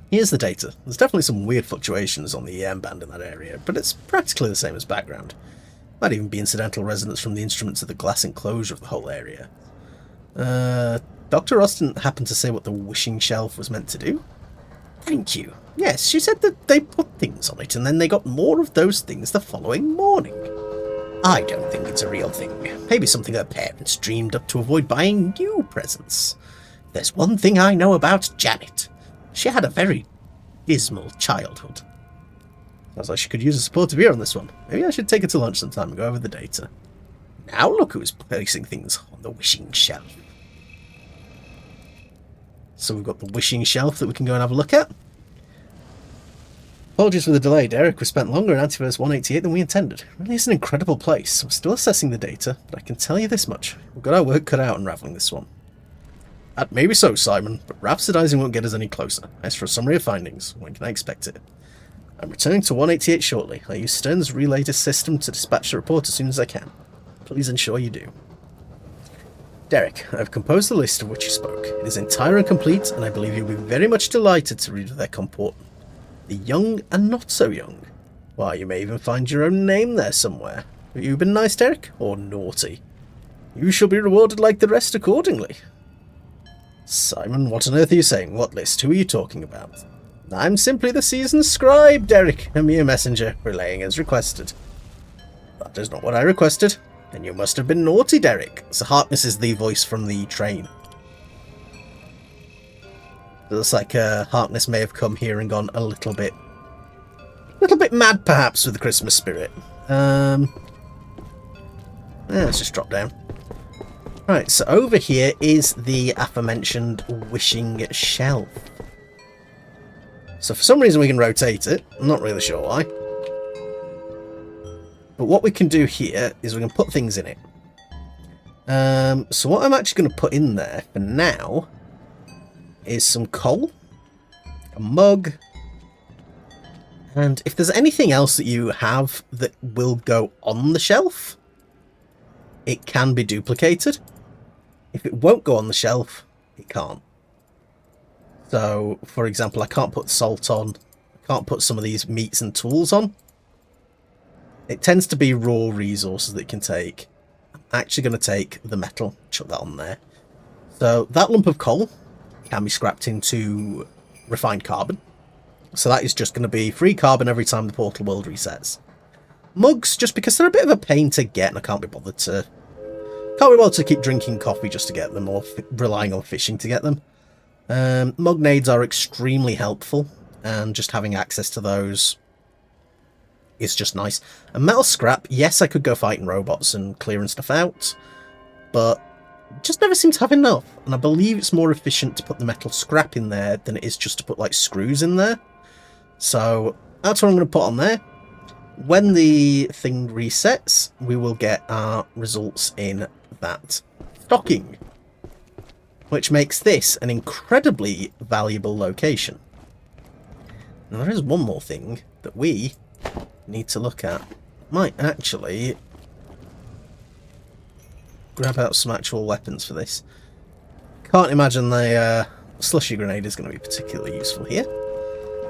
S1: here's the data. There's definitely some weird fluctuations on the EM band in that area, but it's practically the same as background. Might even be incidental resonance from the instruments of the glass enclosure of the whole area. Dr. Ross didn't happen to say what the wishing shelf was meant to do? Thank you. Yes, she said that they put things on it and then they got more of those things the following morning. I don't think it's a real thing. Maybe something her parents dreamed up to avoid buying new presents. There's one thing I know about Janet. She had a very dismal childhood. Sounds like she could use a supportive ear on this one. Maybe I should take her to lunch sometime and go over the data. Now look who's placing things on the wishing shelf. So we've got the wishing shelf that we can go and have a look at. Apologies for the delay, Derek. We spent longer in Antiverse 188 than we intended. It really is an incredible place. I'm still assessing the data, but I can tell you this much. We've got our work cut out unraveling this one. That may be so, Simon, but rhapsodizing won't get us any closer. As for a summary of findings, when can I expect it? I'm returning to 188 shortly. I'll use Stern's relay system to dispatch the report as soon as I can. Please ensure you do. Derek, I've composed the list of which you spoke. It is entire and complete, and I believe you'll be very much delighted to read of their comport. The young and not so young. Why, you may even find your own name there somewhere. Have you been nice, Derek, or naughty? You shall be rewarded like the rest accordingly. Simon, what on earth are you saying? What list? Who are you talking about? I'm simply the seasoned scribe, Derek, a mere messenger, relaying as requested. That is not what I requested. Then you must have been naughty, Derek. So Harkness is the voice from the train. It looks like Harkness may have come here and gone a little bit mad, perhaps, with the Christmas spirit. Yeah, let's just drop down. Right, so over here is the aforementioned wishing shelf. So for some reason we can rotate it. I'm not really sure why. But what we can do here is we can put things in it. So what I'm actually going to put in there for now is some coal, a mug, and if there's anything else that you have that will go on the shelf, it can be duplicated. If it won't go on the shelf, it can't. So, for example, I can't put salt on, I can't put some of these meats and tools on. It tends to be raw resources that you can take. I'm actually going to take the metal, chuck that on there. So that lump of coal can be scrapped into refined carbon. So that is just going to be free carbon every time the portal world resets. Mugs, just because they're a bit of a pain to get and I can't be bothered to keep drinking coffee just to get them or relying on fishing to get them. Mug nades are extremely helpful and just having access to those is just nice. And metal scrap, yes, I could go fighting robots and clearing stuff out, but just never seem to have enough. And I believe it's more efficient to put the metal scrap in there than it is just to put like screws in there. So that's what I'm going to put on there. When the thing resets, we will get our results in that stocking, which makes this an incredibly valuable location. Now there is one more thing that we need to look at. Might actually grab out some actual weapons for this. Can't imagine the slushy grenade is going to be particularly useful here.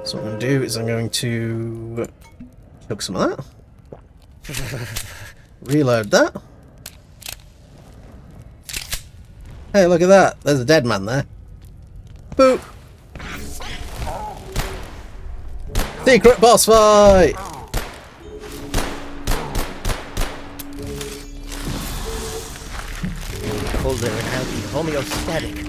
S1: So what I'm going to do is I'm going to chug some of that. Reload that. Hey, look at that. There's a dead man there. Boop. Secret boss fight!
S3: Colder and I'll be homeostatic.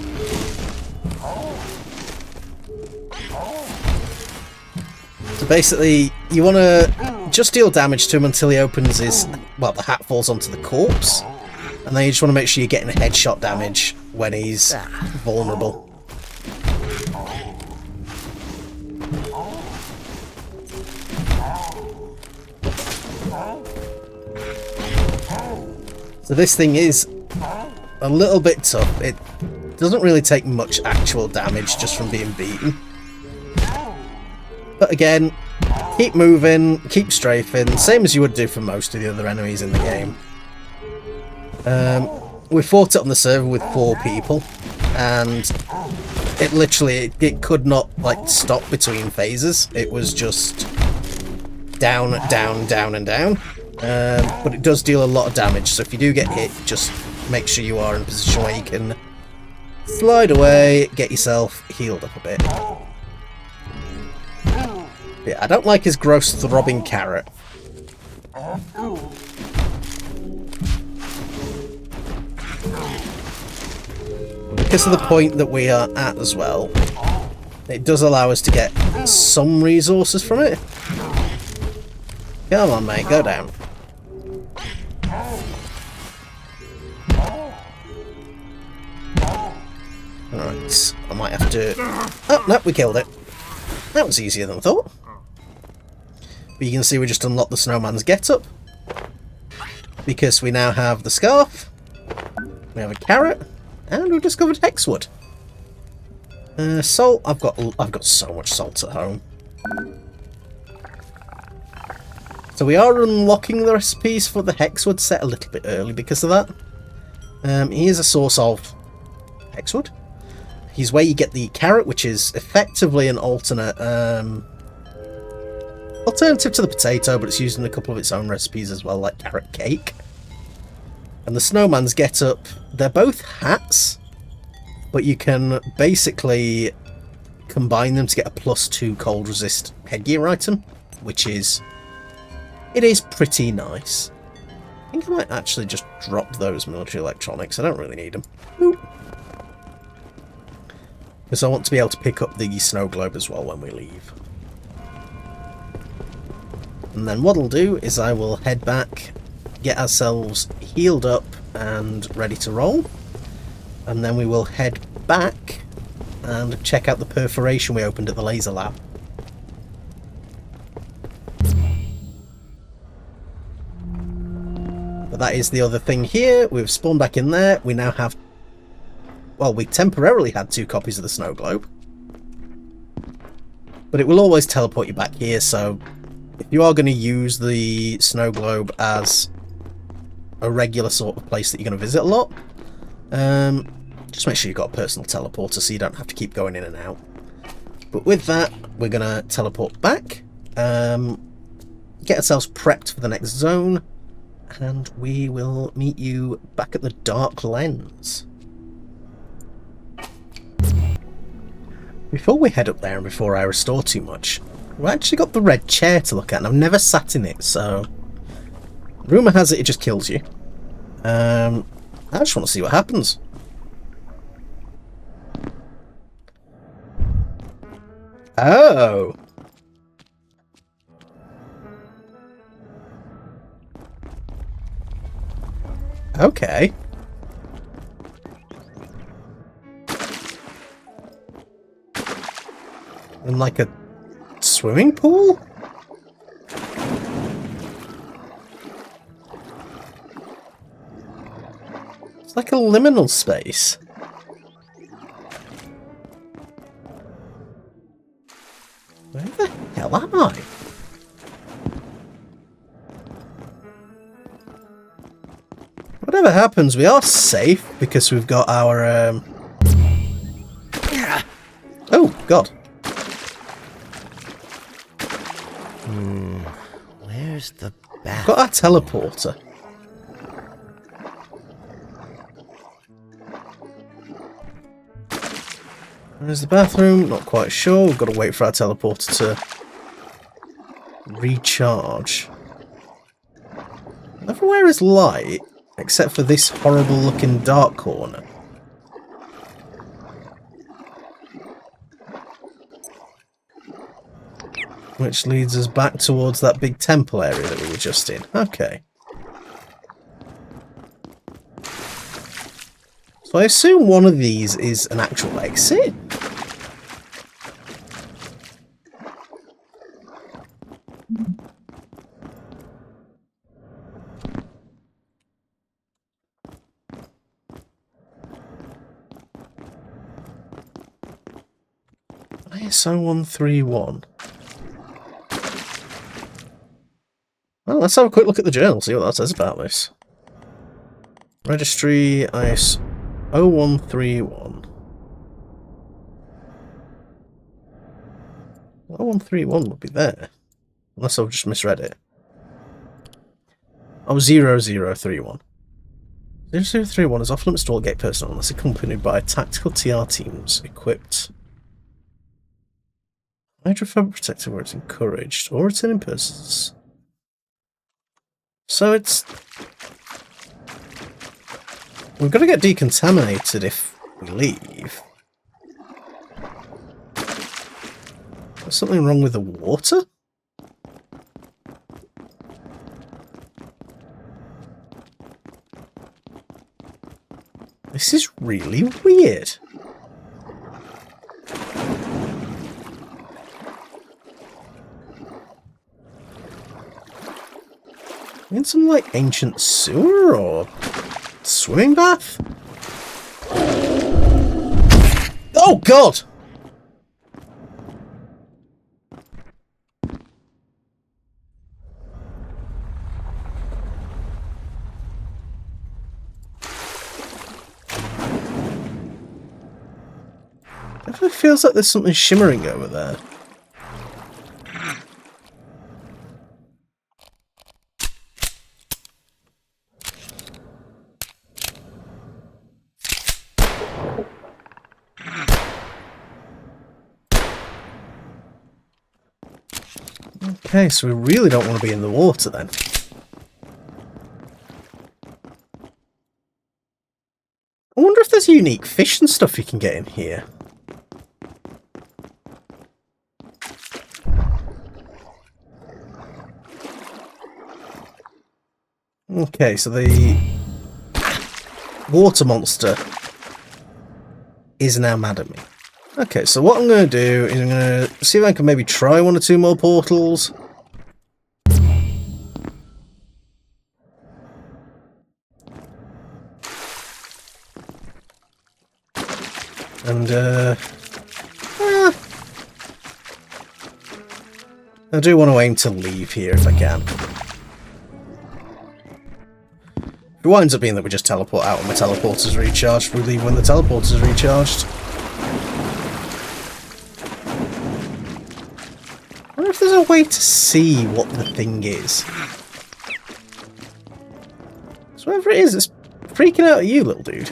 S1: So basically, you want to just deal damage to him until he opens his... well, the hat falls onto the corpse. And then you just want to make sure you're getting headshot damage when he's vulnerable. So this thing is a little bit tough. It doesn't really take much actual damage just from being beaten. But again, keep moving, keep strafing, same as you would do for most of the other enemies in the game. We fought it on the server with 4 people, and it literally, it could not like stop between phases. It was just down, down, down and down. But it does deal a lot of damage, so if you do get hit, just make sure you are in a position where you can Slide away, get yourself healed up a bit. Yeah, I don't like his gross throbbing carrot. Because of the point that we are at as well, it does allow us to get some resources from it. Come on, mate, go down. Alright, I might have to... Oh, no, we killed it. That was easier than I thought. But you can see we just unlocked the snowman's get-up. Because we now have the scarf. We have a carrot. And we've discovered hexwood. Salt. I've got so much salt at home. So we are unlocking the recipes for the hexwood set a little bit early because of that. Here's a source of hexwood. Here's where you get the carrot, which is effectively an alternative to the potato, but it's used in a couple of its own recipes as well, like carrot cake. And the snowman's get-up, they're both hats, but you can basically combine them to get a +2 cold resist headgear item, which is... it is pretty nice. I think I might actually just drop those military electronics, I don't really need them. Boop. Because I want to be able to pick up the snow globe as well when we leave. And then what I'll do is I will head back, get ourselves healed up and ready to roll. And then we will head back and check out the perforation we opened at the laser lab. But that is the other thing here. We've spawned back in there. We now have... well, we temporarily had 2 copies of the snow globe. But it will always teleport you back here, so... if you are going to use the snow globe as a regular sort of place that you're going to visit a lot, just make sure you've got a personal teleporter so you don't have to keep going in and out. But with that, we're going to teleport back, get ourselves prepped for the next zone, and we will meet you back at the Dark Lens. Before we head up there and before I restore too much, we've actually got the red chair to look at, and I've never sat in it, so... rumour has it just kills you. I just want to see what happens. Oh! Okay. In like a swimming pool? It's like a liminal space. Where the hell am I? Whatever happens, we are safe because we've got our oh god.
S3: Where's the bath?
S1: Got our teleporter. Where's the bathroom? Not quite sure. We've got to wait for our teleporter to recharge. Everywhere is light, except for this horrible looking dark corner. Which leads us back towards that big temple area that we were just in. Okay. So I assume one of these is an actual exit? ISO 131. Well, let's have a quick look at the journal, see what that says about this. Registry ISO 0131. 0131 would be there. Unless I've just misread it. Oh, 0031. 0031 is off limits to all gate personnel unless accompanied by tactical TR teams equipped. Hydrophobic protector where it's encouraged, or returning persons. So it's... We've got to get decontaminated if we leave. There's something wrong with the water? This is really weird. In some, like, ancient sewer or swimming bath? Oh, God! Definitely feels like there's something shimmering over there. Okay, so we really don't want to be in the water then. I wonder if there's unique fish and stuff you can get in here. Okay, so the water monster is now mad at me. Okay, so what I'm going to do is I'm going to see if I can maybe try 1 or 2 more portals. And, I do want to aim to leave here if I can. If it winds up being that we just teleport out when the teleporter's recharged, we leave when the teleporter's recharged. I wonder if there's a way to see what the thing is. So whatever it is, it's freaking out at you, little dude.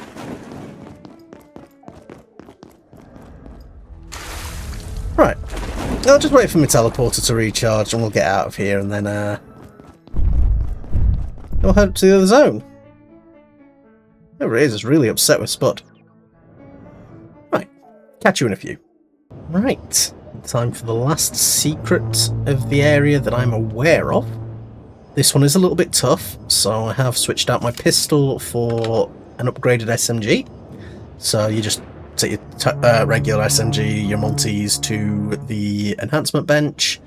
S1: Right. I'll just wait for my teleporter to recharge and we'll get out of here and then we'll head to the other zone. Whoever it is really upset with Spud. Right. Catch you in a few. Right. Time for the last secret of the area that I'm aware of. This one is a little bit tough, so I have switched out my pistol for an upgraded SMG. So you just take your regular SMG, your multis to the enhancement bench.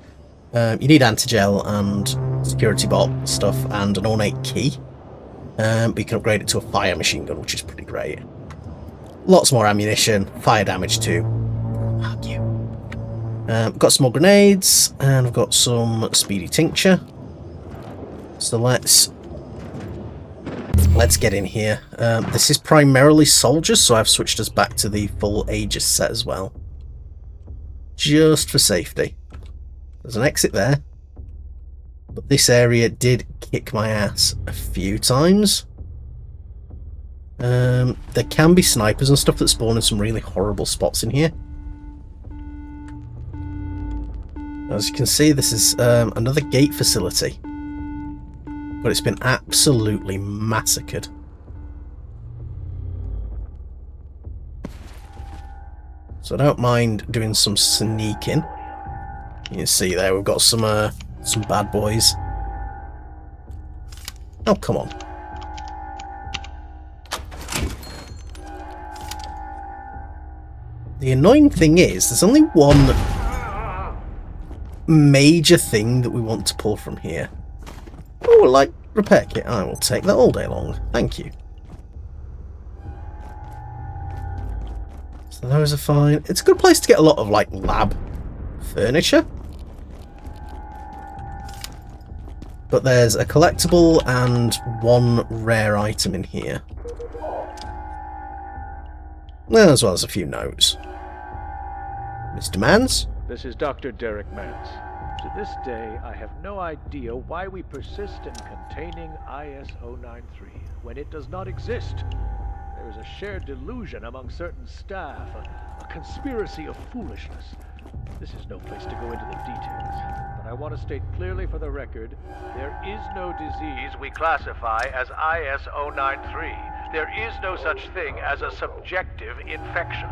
S1: You need anti-gel and security bot stuff and an ornate key. But you can upgrade it to a fire machine gun, which is pretty great. Lots more ammunition, fire damage too. Fuck you. Got some more grenades, and I've got some speedy tincture. So let's get in here. This is primarily soldiers, so I've switched us back to the full Aegis set as well. Just for safety. There's an exit there. But this area did kick my ass a few times. There can be snipers and stuff that spawn in some really horrible spots in here. As you can see, this is another gate facility. But it's been absolutely massacred. So I don't mind doing some sneaking. You can see there we've got some bad boys. Oh, come on. The annoying thing is, there's only one major thing that we want to pull from here. Oh, like repair kit. I will take that all day long. Thank you. So those are fine. It's a good place to get a lot of, like, lab furniture. But there's a collectible and one rare item in here. Well, as well as a few notes. Mr. Mans?
S2: This is Dr. Derek Mans. To this day, I have no idea why we persist in containing IS-093 when it does not exist. There is a shared delusion among certain staff, a conspiracy of foolishness. This is no place to go into the details, but I want to state clearly for the record, there is no disease we classify as IS-093. There is no such thing as a subjective infection.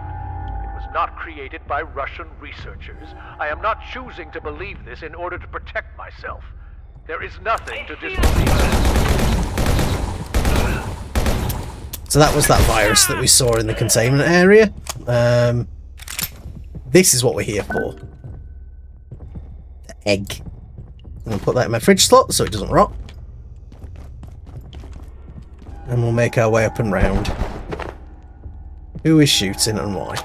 S2: It was not created by Russian researchers. I am not choosing to believe this in order to protect myself. There is nothing to disbelieve.
S1: So that was that virus that we saw in the containment area. This is what we're here for. The egg. I'm going to put that in my fridge slot so it doesn't rot. And we'll make our way up and round. Who is shooting and why?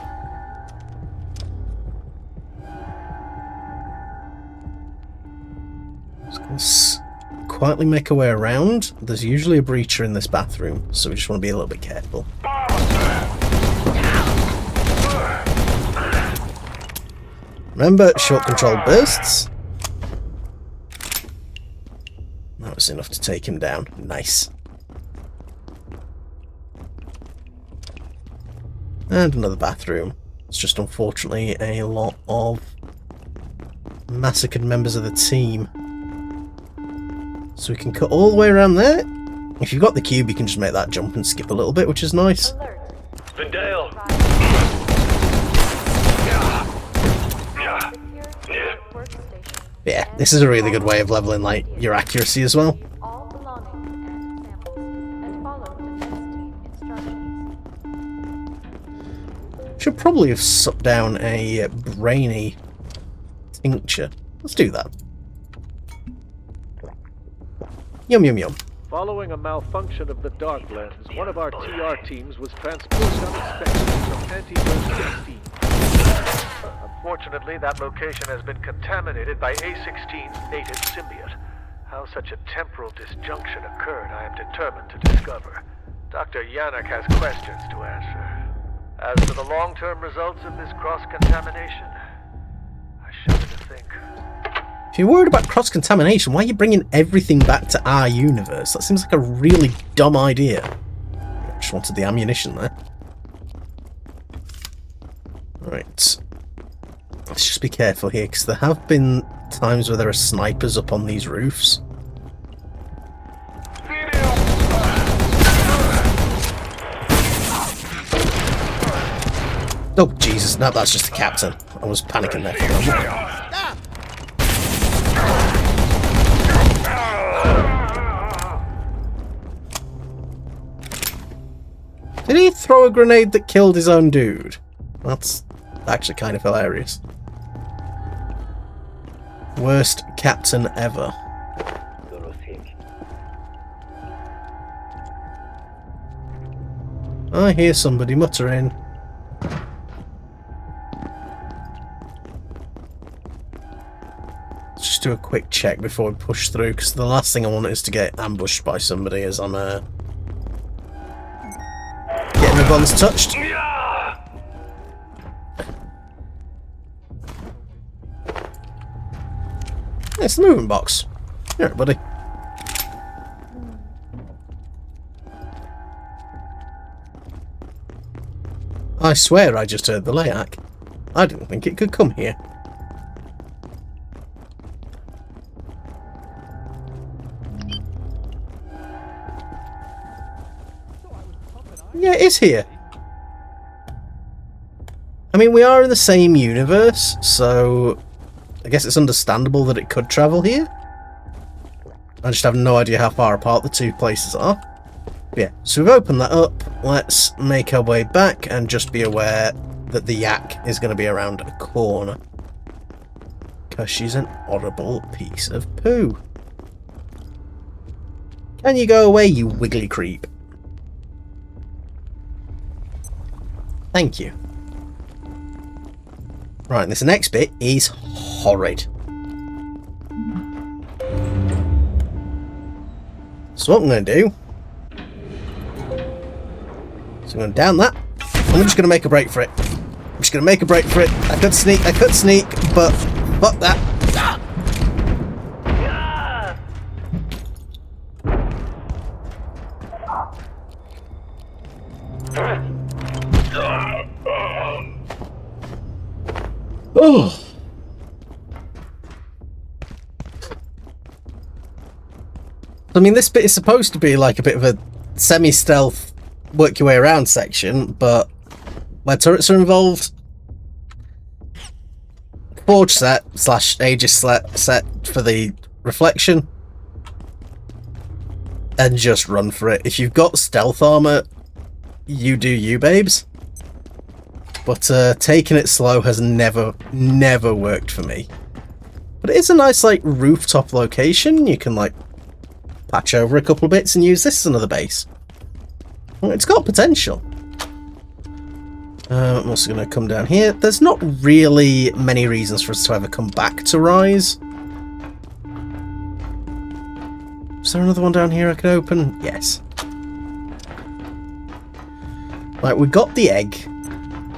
S1: Just going to quietly make our way around. There's usually a breacher in this bathroom, so we just want to be a little bit careful. Remember, short control bursts. That was enough to take him down. Nice. And another bathroom. It's just unfortunately a lot of massacred members of the team. So we can cut all the way around there. If you've got the cube, you can just make that jump and skip a little bit, which is nice.
S2: Vendale!
S1: Yeah, this is a really good way of leveling like your accuracy as well. Should probably have sucked down a brainy tincture. Let's do that. Yum yum yum.
S2: Following a malfunction of the dark lens, one of our TR teams was transported unexpectedly from Anti-Verse 16. Unfortunately, that location has been contaminated by A16's native symbiote. How such a temporal disjunction occurred, I am determined to discover. Dr. Yannick has questions to answer. As for the long-term results of this cross-contamination, I shudder to think.
S1: If you're worried about cross-contamination, why are you bringing everything back to our universe? That seems like a really dumb idea. I just wanted the ammunition there. Right. Let's just be careful here, because there have been times where there are snipers up on these roofs. Oh, Jesus. No, that's just the captain. I was panicking there for a moment. Did he throw a grenade that killed his own dude? That's actually kind of hilarious. Worst captain ever. I hear somebody muttering. Let's just do a quick check before we push through, because the last thing I want is to get ambushed by somebody as I'm getting my buns touched. It's the movement box. Here, buddy. I swear I just heard the layak. I didn't think it could come here. Yeah, it is here. I mean, we are in the same universe, so I guess it's understandable that it could travel here. I just have no idea how far apart the two places are. But yeah, so we've opened that up. Let's make our way back and just be aware that the yak is going to be around a corner. Because she's an horrible piece of poo. Can you go away, you wiggly creep? Thank you. Right, this next bit is horrid. So what I'm going to do... So I'm going to down that. I'm just going to make a break for it. I'm just going to make a break for it. I could sneak, but fuck that. Oh! I mean, this bit is supposed to be like a bit of a semi-stealth, work your way around section, but where turrets are involved, forge set / Aegis set for the reflection, and just run for it. If you've got stealth armor, you do you, babes. But taking it slow has never worked for me. But it is a nice, like, rooftop location. You can, like, patch over a couple of bits and use this as another base. Well, it's got potential. I'm also going to come down here. There's not really many reasons for us to ever come back to Rise. Is there another one down here I can open? Yes. Right, we got the egg.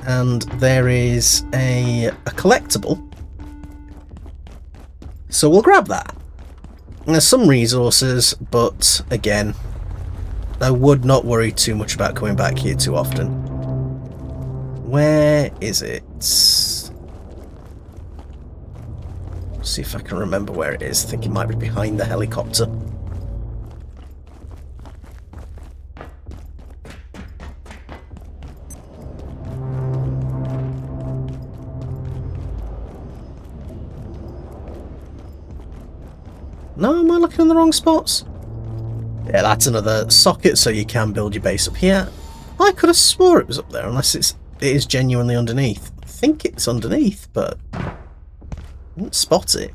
S1: And there is a collectible. So we'll grab that. And there's some resources, but again, I would not worry too much about coming back here too often. Where is it? Let's see if I can remember where it is. I think it might be behind the helicopter. No, am I looking in the wrong spots? Yeah, that's another socket, so you can build your base up here. I could have swore it was up there, unless it is genuinely underneath. I think it's underneath, but I didn't spot it.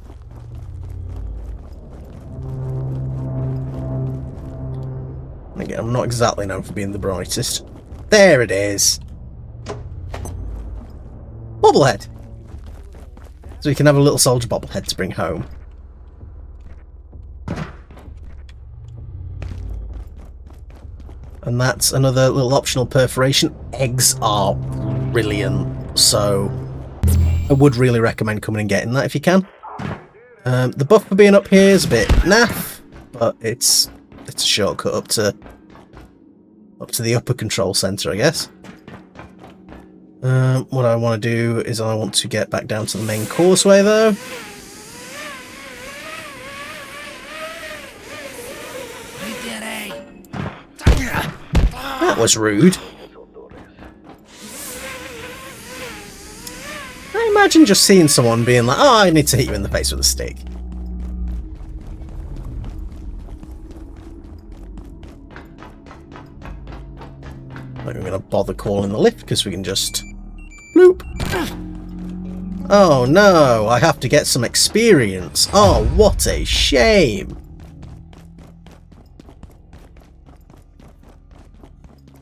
S1: Again, I'm not exactly known for being the brightest. There it is. Bobblehead. So we can have a little soldier bobblehead to bring home. And that's another little optional perforation. Eggs are brilliant, so I would really recommend coming and getting that if you can. The buff for being up here is a bit naff, but it's a shortcut up to the upper control center, I guess. What I want to do is I want to get back down to the main causeway, though. That was rude. I imagine just seeing someone being like, oh, I need to hit you in the face with a stick. I'm not even going to bother calling the lift because we can just... bloop. Oh no, I have to get some experience. Oh, what a shame.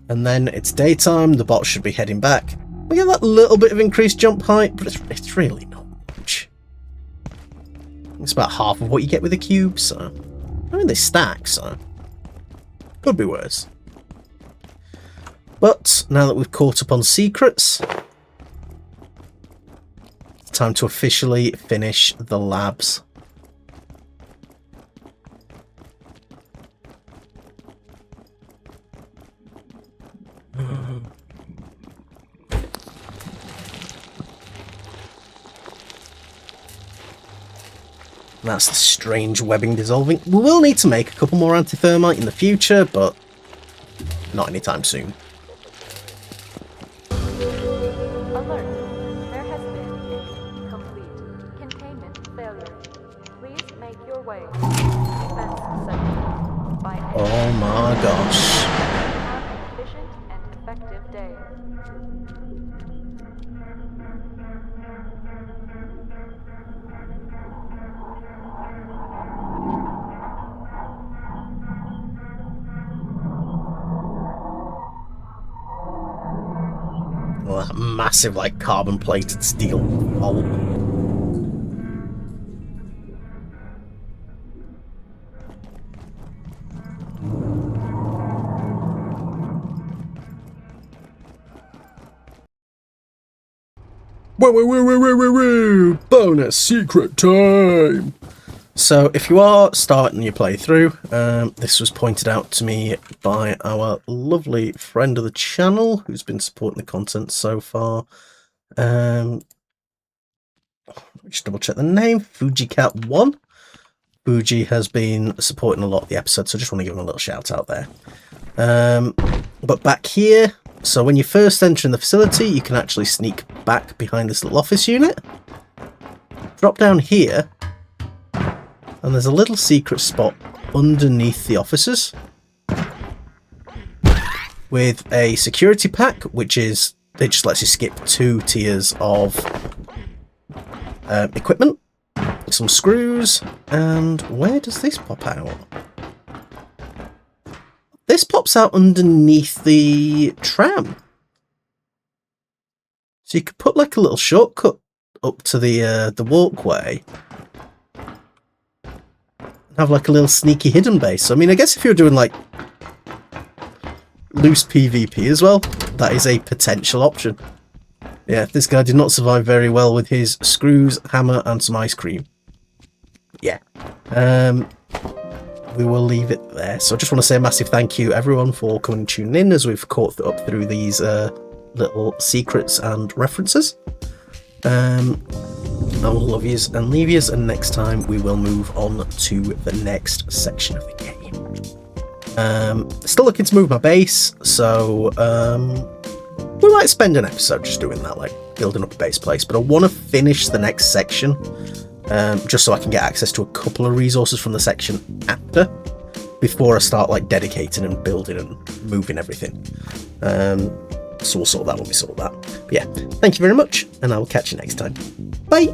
S1: And then it's daytime, the bot should be heading back. We get that little bit of increased jump height, but it's really not much. It's about half of what you get with a cube, so... I mean, they stack, so... could be worse. But, now that we've caught up on secrets... it's time to officially finish the labs. That's the strange webbing dissolving. We will need to make a couple more anti-thermite in the future, but not anytime soon.
S4: Alert. There has been complete containment failure. Please make your way to the defense center by
S1: Oh my gosh.
S4: have an efficient and effective day.
S1: Well, that massive, like, carbon-plated steel bolt. Woo! Bonus secret time! So, if you are starting your playthrough, this was pointed out to me by our lovely friend of the channel, who's been supporting the content so far. just double check the name, FujiCat1. Fuji has been supporting a lot of the episodes, so I just want to give him a little shout out there. But back here, so when you first enter in the facility, you can actually sneak back behind this little office unit. Drop down here, and there's a little secret spot underneath the offices with a security pack, which is, it just lets you skip 2 tiers of equipment, some screws, and where does this pop out? This pops out underneath the tram. So you could put like a little shortcut up to the walkway. Have like a little sneaky hidden base. So, I mean, I guess if you're doing like loose PvP as well, that is a potential option. Yeah, this guy did not survive very well with his screws, hammer, and some ice cream. Yeah. We will leave it there. So I just want to say a massive thank you, everyone, for coming and tuning in as we've caught up through these little secrets and references. I will love yous and leave yous, and next time we will move on to the next section of the game. Still looking to move my base, so we might spend an episode just doing that, like building up a base place, but I want to finish the next section just so I can get access to a couple of resources from the section after, before I start like dedicating and building and moving everything. So we'll sort that when we sort that. But yeah, thank you very much, and I will catch you next time. Bye!